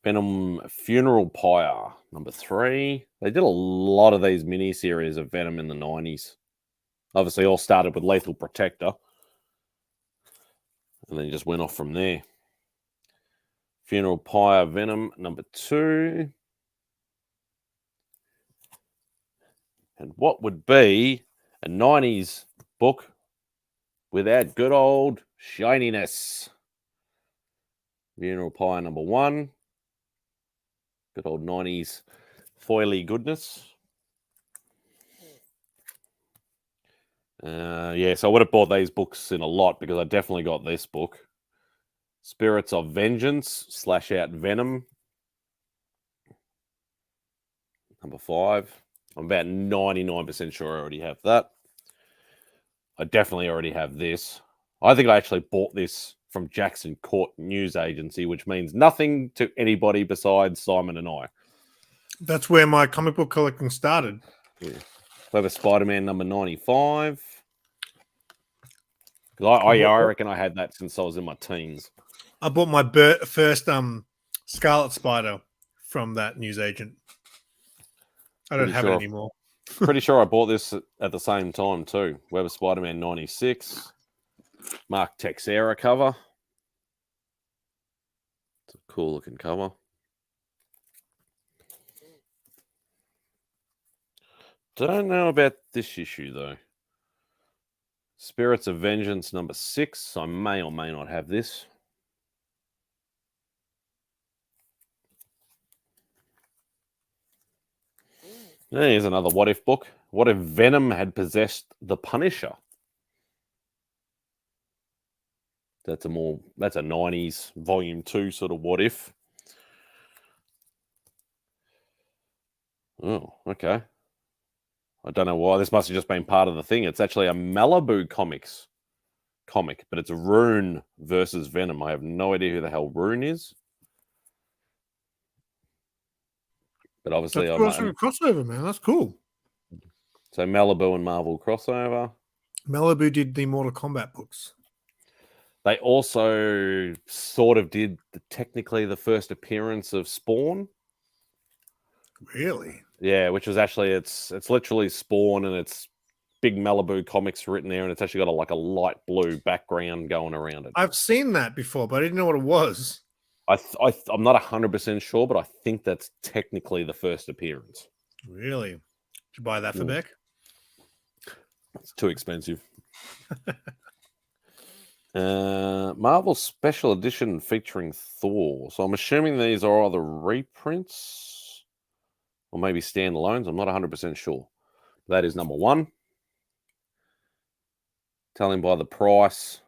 Venom Funeral Pyre number 3. They did a lot of these miniseries of Venom in the 90s. Obviously all started with Lethal Protector. And then just went off from there. Funeral Pyre Venom number 2. And what would be a 90s book without good old shininess? Funeral Pyre number 1. Good old 90s foily goodness. So I would have bought these books in a lot because I definitely got this book. Spirits of Vengeance / out Venom. Number 5. I'm about 99% sure I already have that. I definitely already have this. I think I actually bought this from Jackson Court News Agency, which means nothing to anybody besides Simon and I. That's where my comic book collecting started. Yeah. Clever Spider-Man number 95. I reckon I had that since I was in my teens. I bought my first Scarlet Spider from that newsagent. I don't have it anymore. Pretty sure I bought this at the same time too. Web of Spider-Man 96. Mark Texera cover. It's a cool looking cover. Don't know about this issue though. Spirits of Vengeance number 6. I may or may not have this. Here's another What If book. What if Venom had possessed the Punisher? That's a 90s volume 2 sort of What If. Oh, okay. I don't know why. This must have just been part of the thing. It's actually a Malibu Comics comic, but it's Rune versus Venom. I have no idea who the hell Rune is. But obviously, that's a crossover, man. That's cool. So Malibu and Marvel crossover. Malibu did the Mortal Kombat books. They also sort of did technically the first appearance of Spawn. Really? Yeah, which was actually it's literally Spawn, and it's big Malibu Comics written there, and it's actually got a light blue background going around it. I've seen that before, but I didn't know what it was. I'm not 100% sure, but I think that's technically the first appearance. Really? Did you buy that for Beck? It's too expensive. Marvel Special Edition featuring Thor. So I'm assuming these are either reprints or maybe standalones. I'm not 100% sure. That is number one. Telling by the price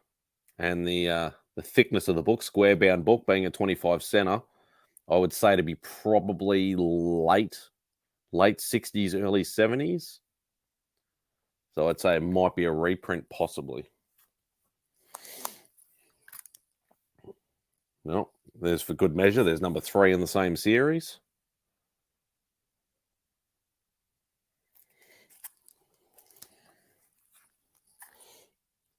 and the thickness of the book, square bound book being a 25 center, I would say to be probably late 60s, early 70s. So I'd say it might be a reprint, possibly. No, there's for good measure. There's number 3 in the same series.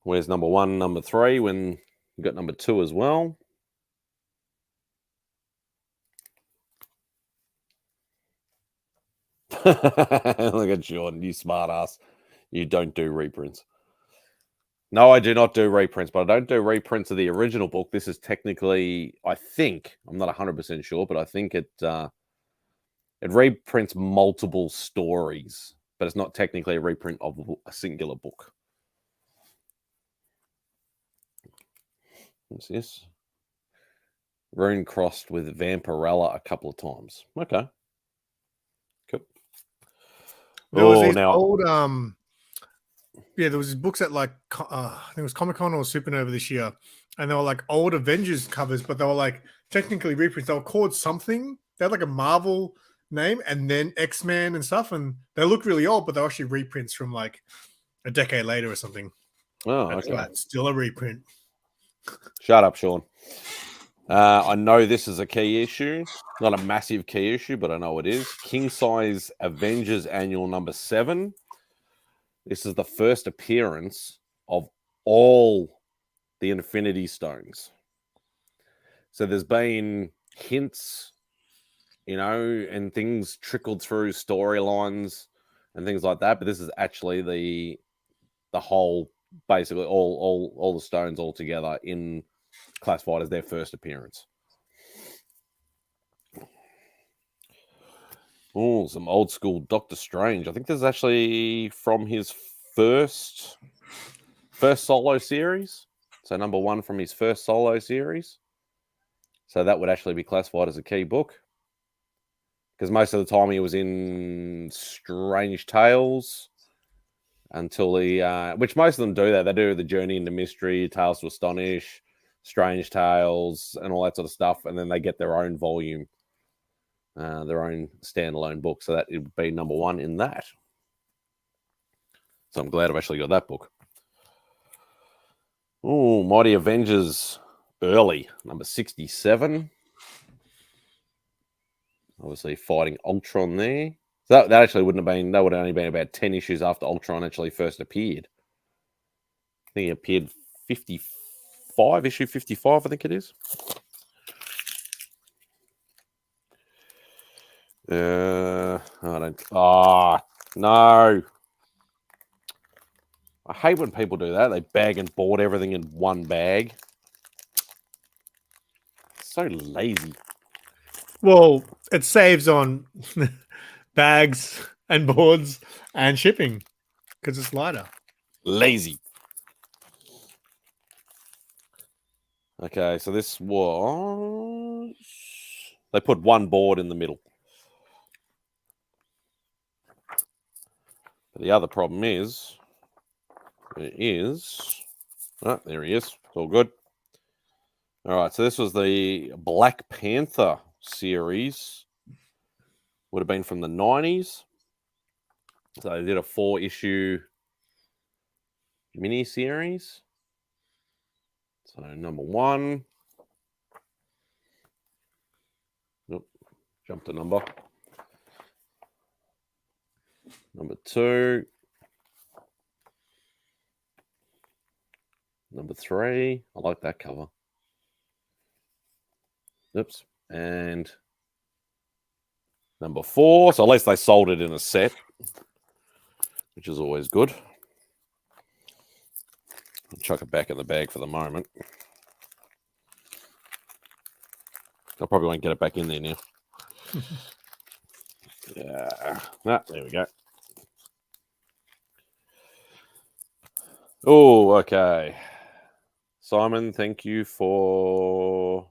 Where's number 1, number 3 when you got number 2 as well? Look at Jordan, you smart ass. You don't do reprints. No, I do not do reprints, but I don't do reprints of the original book. This is technically, I think, I'm not 100% sure, but I think it reprints multiple stories, but it's not technically a reprint of a singular book. What's this? Rune crossed with Vampirella a couple of times. Okay. Cool. There was these old there was these books at like I think it was Comic-Con or Supernova this year, and they were like old Avengers covers, but they were like technically reprints. They were called something. They had like a Marvel name and then X-Men and stuff, and they look really old, but they're actually reprints from like a decade later or something. Oh, That's okay. right. Still a reprint. Shut up, Sean. I know this is a key issue. Not a massive key issue, but I know it is. King Size Avengers Annual number 7. This is the first appearance of all the Infinity Stones. So there's been hints, and things trickled through storylines and things like that. But this is actually the whole, basically all the stones all together in classified as their first appearance. Oh, some old school Doctor Strange. I think this is actually from his first solo series. So number 1 from his first solo series. So that would actually be classified as a key book. Because most of the time he was in Strange Tales until which most of them do that. They do the Journey into Mystery, Tales to Astonish, Strange Tales, and all that sort of stuff. And then they get their own volume. Their own standalone book. So that it would be number 1 in that. So I'm glad I've actually got that book. Oh, Mighty Avengers Early, number 67. Obviously fighting Ultron there. So that actually wouldn't have been, that would have only been about 10 issues after Ultron actually first appeared. I think he appeared 55, issue 55, I think it is. No. I hate when people do that. They bag and board everything in one bag. So lazy. Well, it saves on bags and boards and shipping because it's lighter. Lazy. Okay, so this was... They put one board in the middle. But the other problem is... there he is. It's all good. All right, so this was the Black Panther series. Would have been from the 90s. So they did a 4-issue mini-series. So number 1. Nope, jumped a number. Number 2. Number 3. I like that cover. Oops. And number 4. So at least they sold it in a set, which is always good. I'll chuck it back in the bag for the moment. I probably won't get it back in there now. Yeah. Ah, there we go. Oh, okay. Simon, thank you for...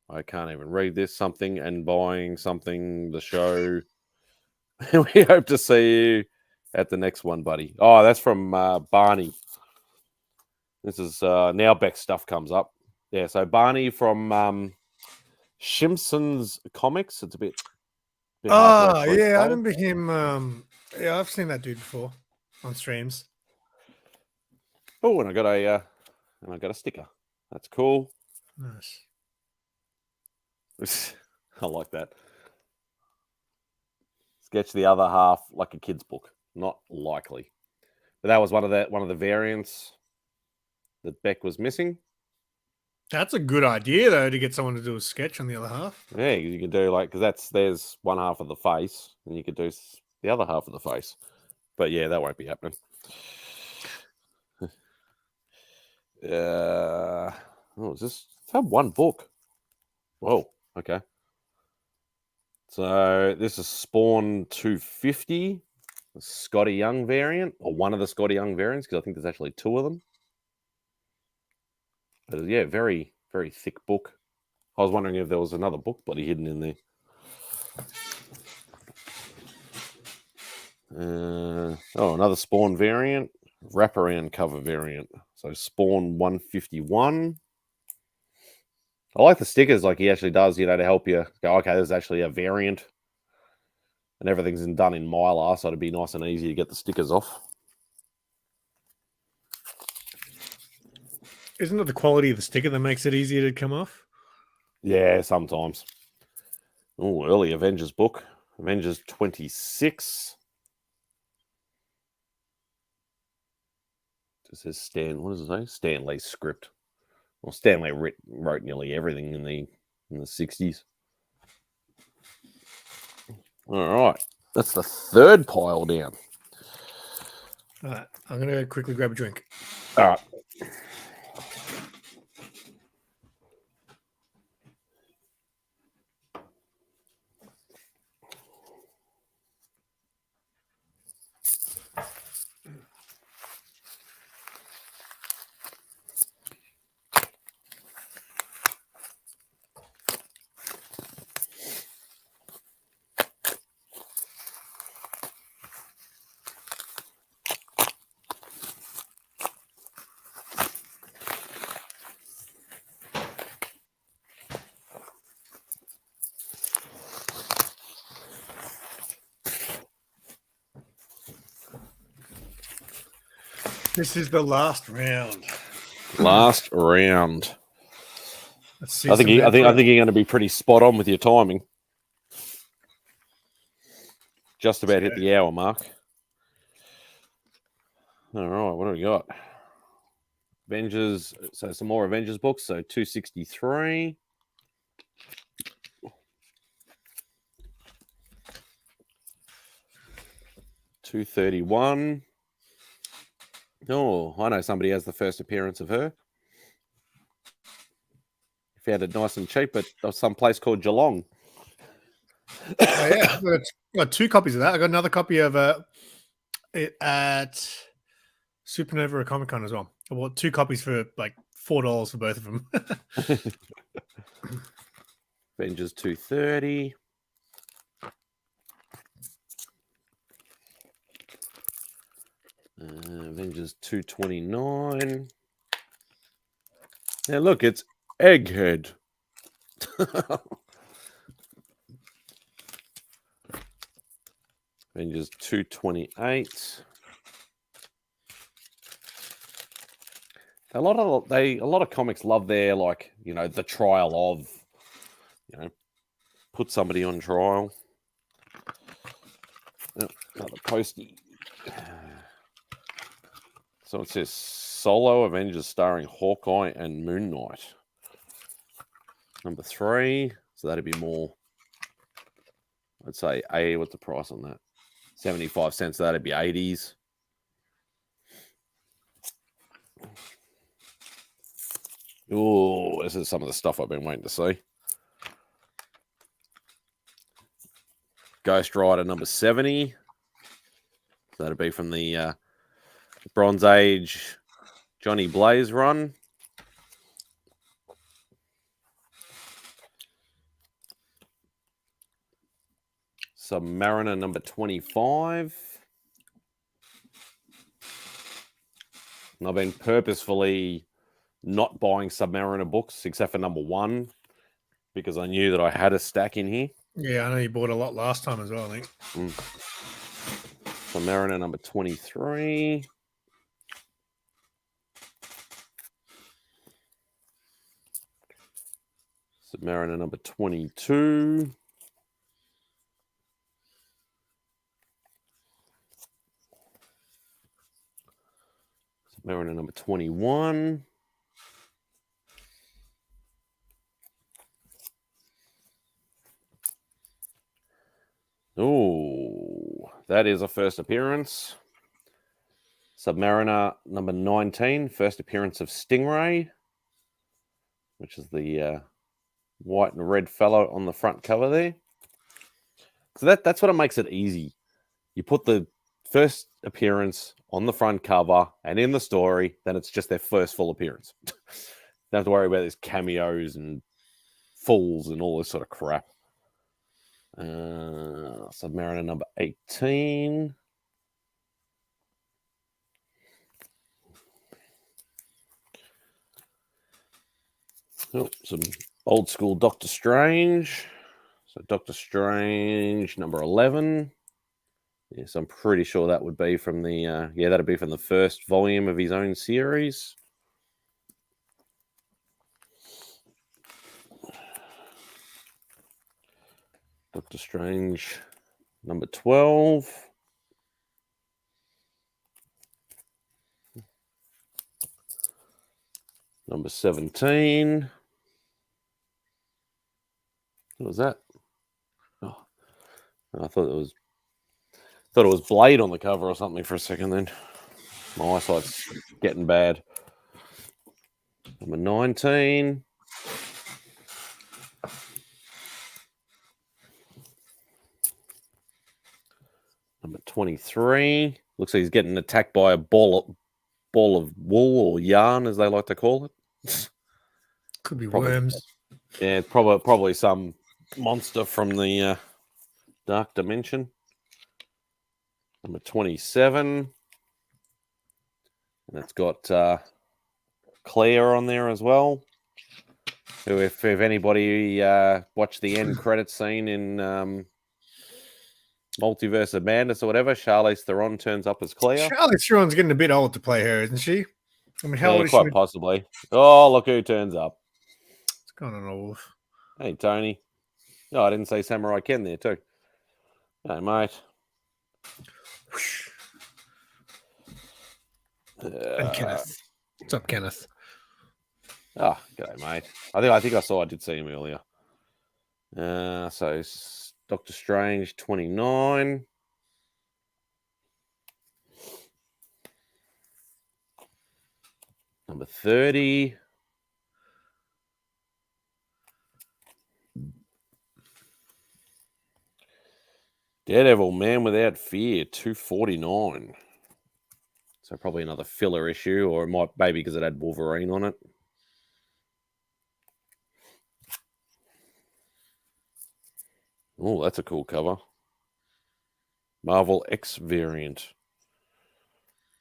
I can't even read this. Something and buying something, the show. We hope to see you at the next one, buddy. Oh, that's from Barney. This is now Beck's stuff comes up. Yeah, so Barney from Simpsons Comics. It's a bit hard to actually yeah, I say. remember him. Yeah, I've seen that dude before on streams. Oh, and I got a sticker. That's cool. Nice. I like that. Sketch the other half like a kid's book. Not likely. But that was one of the variants that Beck was missing. That's a good idea, though, to get someone to do a sketch on the other half. Yeah, you can do like, because there's one half of the face, and you could do the other half of the face. But yeah, that won't be happening. Is this? I have one book. Whoa. Okay. So this is Spawn 250, the Scotty Young variant, or one of the Scotty Young variants, because I think there's actually 2 of them. But yeah, very, very thick book. I was wondering if there was another book bloody hidden in there. Another Spawn variant, wraparound cover variant. So Spawn 151. I like the stickers, like he actually does, to help you go, okay, there's actually a variant. And everything's done in Mylar, so it'd be nice and easy to get the stickers off. Isn't it the quality of the sticker that makes it easier to come off? Yeah, sometimes. Oh, early Avengers book. Avengers 26. It says what does it say? Stan Lee's script. Well, Stan Lee wrote nearly everything in the 60s. All right. That's the 3rd pile down. All right. I'm going to quickly grab a drink. All right. This is the last round. Last round. Let's see. I think you're going to be pretty spot on with your timing. Just about hit the hour mark. All right, what do we got? Avengers. So some more Avengers books. So 263. $231. Oh, I know somebody has the first appearance of her. Found it nice and cheap at some place called Geelong. Oh, yeah, I've got 2 copies of that. I got another copy of it at Supernova Comic Con as well. I bought 2 copies for like $4 for both of them. Avengers 230. Avengers 229. Now look, it's Egghead. Avengers 228. A lot of comics love their, like, the trial of, put somebody on trial. Oh, another postie. So it says Solo Avengers starring Hawkeye and Moon Knight. Number 3. So that'd be more. I'd say what's the price on that? 75 cents. So that'd be 80s. Oh, this is some of the stuff I've been waiting to see. Ghost Rider number 70. So that'd be from the Bronze Age Johnny Blaze run. Submariner number 25. And I've been purposefully not buying Submariner books except for number 1 because I knew that I had a stack in here. Yeah, I know you bought a lot last time as well, I think. Submariner number 23. Submariner number 22. Submariner number 21. Oh, that is a first appearance. Submariner number 19, first appearance of Stingray, which is the white and red fellow on the front cover there. So that's what makes it easy. You put the first appearance on the front cover and in the story, then it's just their first full appearance. Don't have to worry about these cameos and fulls and all this sort of crap. Submariner number 18. Oh, some old school Doctor Strange. So Doctor Strange number 11. Yes, I'm pretty sure that would be from the that'd be from the first volume of his own series. Doctor Strange number 12. Number 17. What was that? Oh, I thought it was Blade on the cover or something for a second then. My eyesight's getting bad. Number 19. Number 23. Looks like he's getting attacked by a ball of wool or yarn, as they like to call it. Could be worms. Yeah, probably some monster from the Dark Dimension. Number 27. And it's got Claire on there as well. Who, if anybody watched the end credit scene in Multiverse of Madness or whatever, Charlize Theron turns up as Claire. Charlize Theron's getting a bit old to play her, isn't she? I mean, how old is she? Quite possibly. Oh, look who turns up. What's going on, Wolf? Hey, Tony. No, I didn't say Samurai Ken there, too. Hey, mate. And Kenneth. What's up, Kenneth? Oh, g'day, mate. I think I did see him earlier. So Doctor Strange 29. Number 30. Daredevil, Man Without Fear, 249. So probably another filler issue, or it might maybe because it had Wolverine on it. Oh, that's a cool cover. Marvel X variant.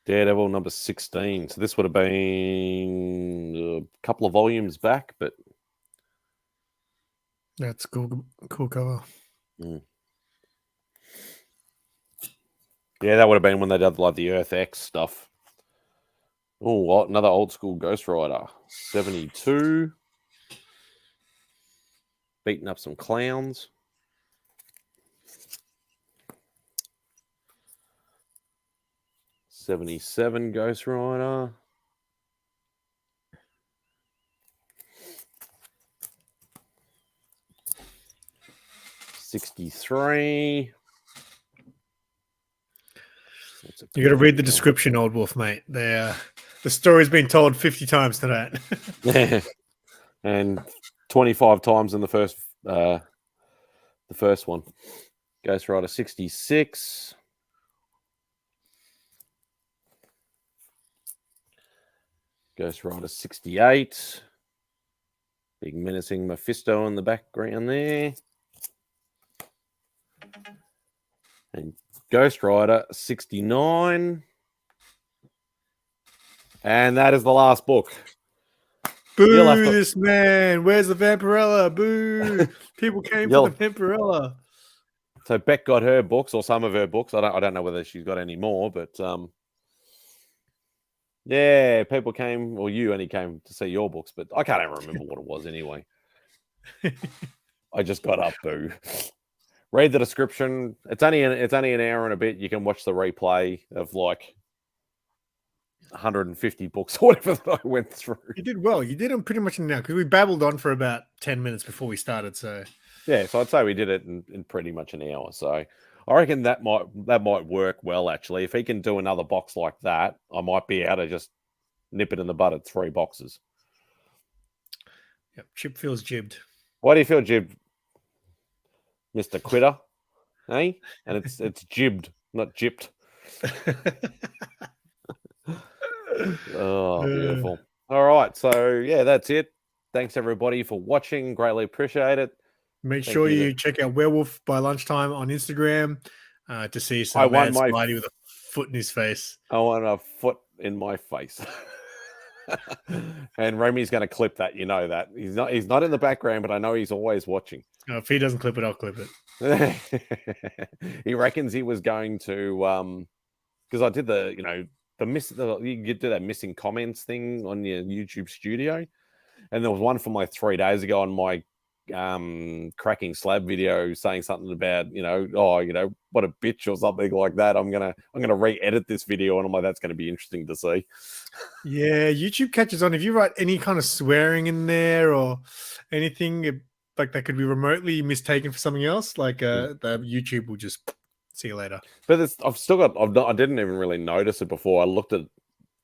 Daredevil number 16. So this would have been a couple of volumes back, but that's cool cover. Mm. Yeah, that would have been when they did like the Earth X stuff. Oh, another old school Ghost Rider. 72. Beating up some clowns. 77 Ghost Rider. $63. You got to read the description, Old Wolf, mate. The story's been told 50 times tonight. And 25 times in the first one. Ghost Rider 66. Ghost Rider 68. Big menacing Mephisto in the background there. And Ghost Rider 69. And that is the last book. Boo this man. Where's the Vampirella? Boo. People came for the Vampirella. So Beck got her books, or some of her books. I don't know whether she's got any more, but yeah, people came, or you only came to see your books, but I can't even remember what it was anyway. I just got up, boo. Read the description. It's only an hour and a bit. You can watch the replay of like 150 books or whatever that I went through. You did well. You did them pretty much in an hour because we babbled on for about 10 minutes before we started. So yeah, so I'd say we did it in pretty much an hour. So I reckon that might work well actually. If he can do another box like that, I might be able to just nip it in the bud at 3 boxes. Yep, Chip feels jibbed. Why do you feel jibbed, Mr. Quitter? Hey? And it's jibbed, not gypped. Oh, beautiful. All right. So, yeah, that's it. Thanks, everybody, for watching. Greatly appreciate it. Make sure you check out Werewolf by Lunchtime on Instagram to see some mad Spidey with a foot in his face. I want a foot in my face. And Remy's going to clip that. You know that. He's not in the background, but I know he's always watching. No, if he doesn't clip it, I'll clip it. He reckons he was going to, because I did you do that missing comments thing on your YouTube studio, and there was one from like 3 days ago on my cracking slab video saying something about what a bitch or something like that. I'm gonna re-edit this video, and I'm like, that's going to be interesting to see. Yeah, YouTube catches on if you write any kind of swearing in there or anything like that could be remotely mistaken for something else. Like the YouTube will just see you later. But I didn't even really notice it before. I looked at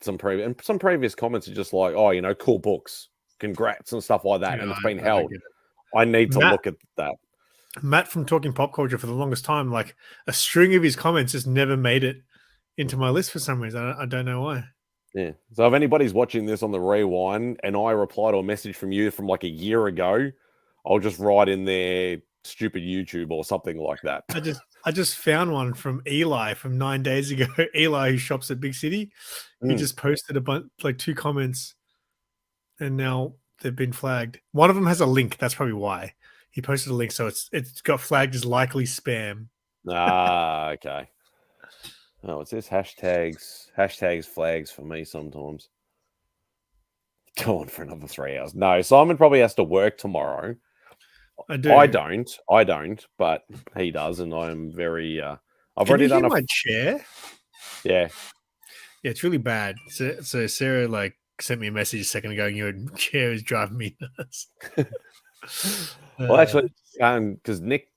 some previous comments are just like, cool books, congrats and stuff like that, and it's been held. I need to look at that. Matt from Talking Pop Culture for the longest time, like a string of his comments just never made it into my list for some reason. I don't know why. Yeah. So if anybody's watching this on the rewind and I reply to a message from you from like a year ago, I'll just write in there stupid YouTube or something like that. I just found one from Eli from 9 days ago. Eli, who shops at Big City, he just posted a bunch, like 2 comments, and now they've been flagged. One of them has a link. That's probably why he posted a link. So it's got flagged as likely spam. Okay. Oh, it's this hashtags flags for me sometimes. Go on for another 3 hours. No, Simon probably has to work tomorrow. I do. I don't, but he does, and I'm very. I've already done my chair. Yeah, it's really bad. So Sarah sent me a message a second ago, and your chair is driving me nuts. Well, actually, because Nick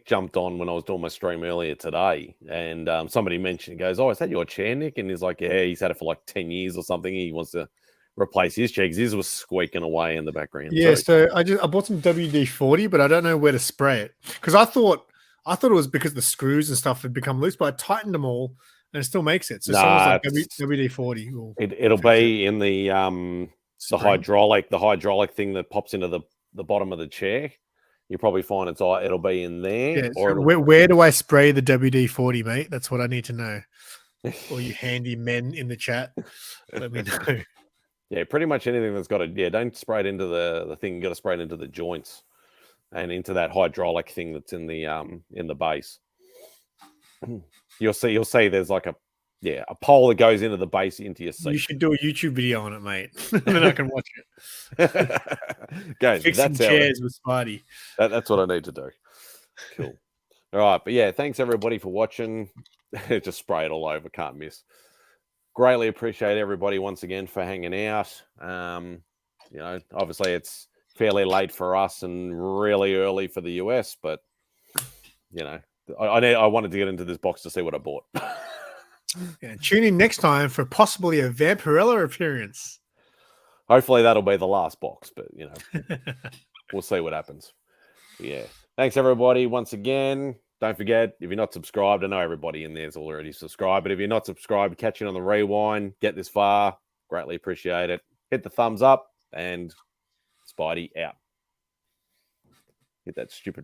jumped on when I was doing my stream earlier today, and somebody mentioned, he goes, "Oh, is that your chair, Nick?" And he's like, "Yeah, he's had it for like 10 years or something. He wants to replace his chair because his was squeaking away in the background." Yeah, so I bought some WD-40, but I don't know where to spray it because I thought it was because the screws and stuff had become loose, but I tightened them all and it still makes it. So someone's like WD-40. It'll be in the hydraulic thing that pops into the bottom of the chair. You'll probably find it'll be in there. Yeah, so where do I spray the WD-40, mate? That's what I need to know. All you handy men in the chat, let me know. Yeah, pretty much anything that's got don't spray it into the thing. You got to spray it into the joints and into that hydraulic thing that's in the base. You'll see there's like a pole that goes into the base into your seat. You should do a YouTube video on it, mate. Then I can watch it. Guys, fixing chairs with Spidey. That's what I need to do. Cool. All right, but yeah, thanks everybody for watching. Just spray it all over, can't miss. greatly appreciate everybody once again for hanging out. You know, obviously it's fairly late for us and really early for the US, but you know, I wanted to get into this box to see what I bought. Yeah, tune in next time for possibly a Vampirella appearance. Hopefully that'll be the last box, but you know, we'll see what happens. But yeah. Thanks everybody once again. Don't forget, if you're not subscribed, I know everybody in there's already subscribed, but if you're not subscribed, catch it on the rewind, get this far, greatly appreciate it. Hit the thumbs up and Spidey out. Hit that stupid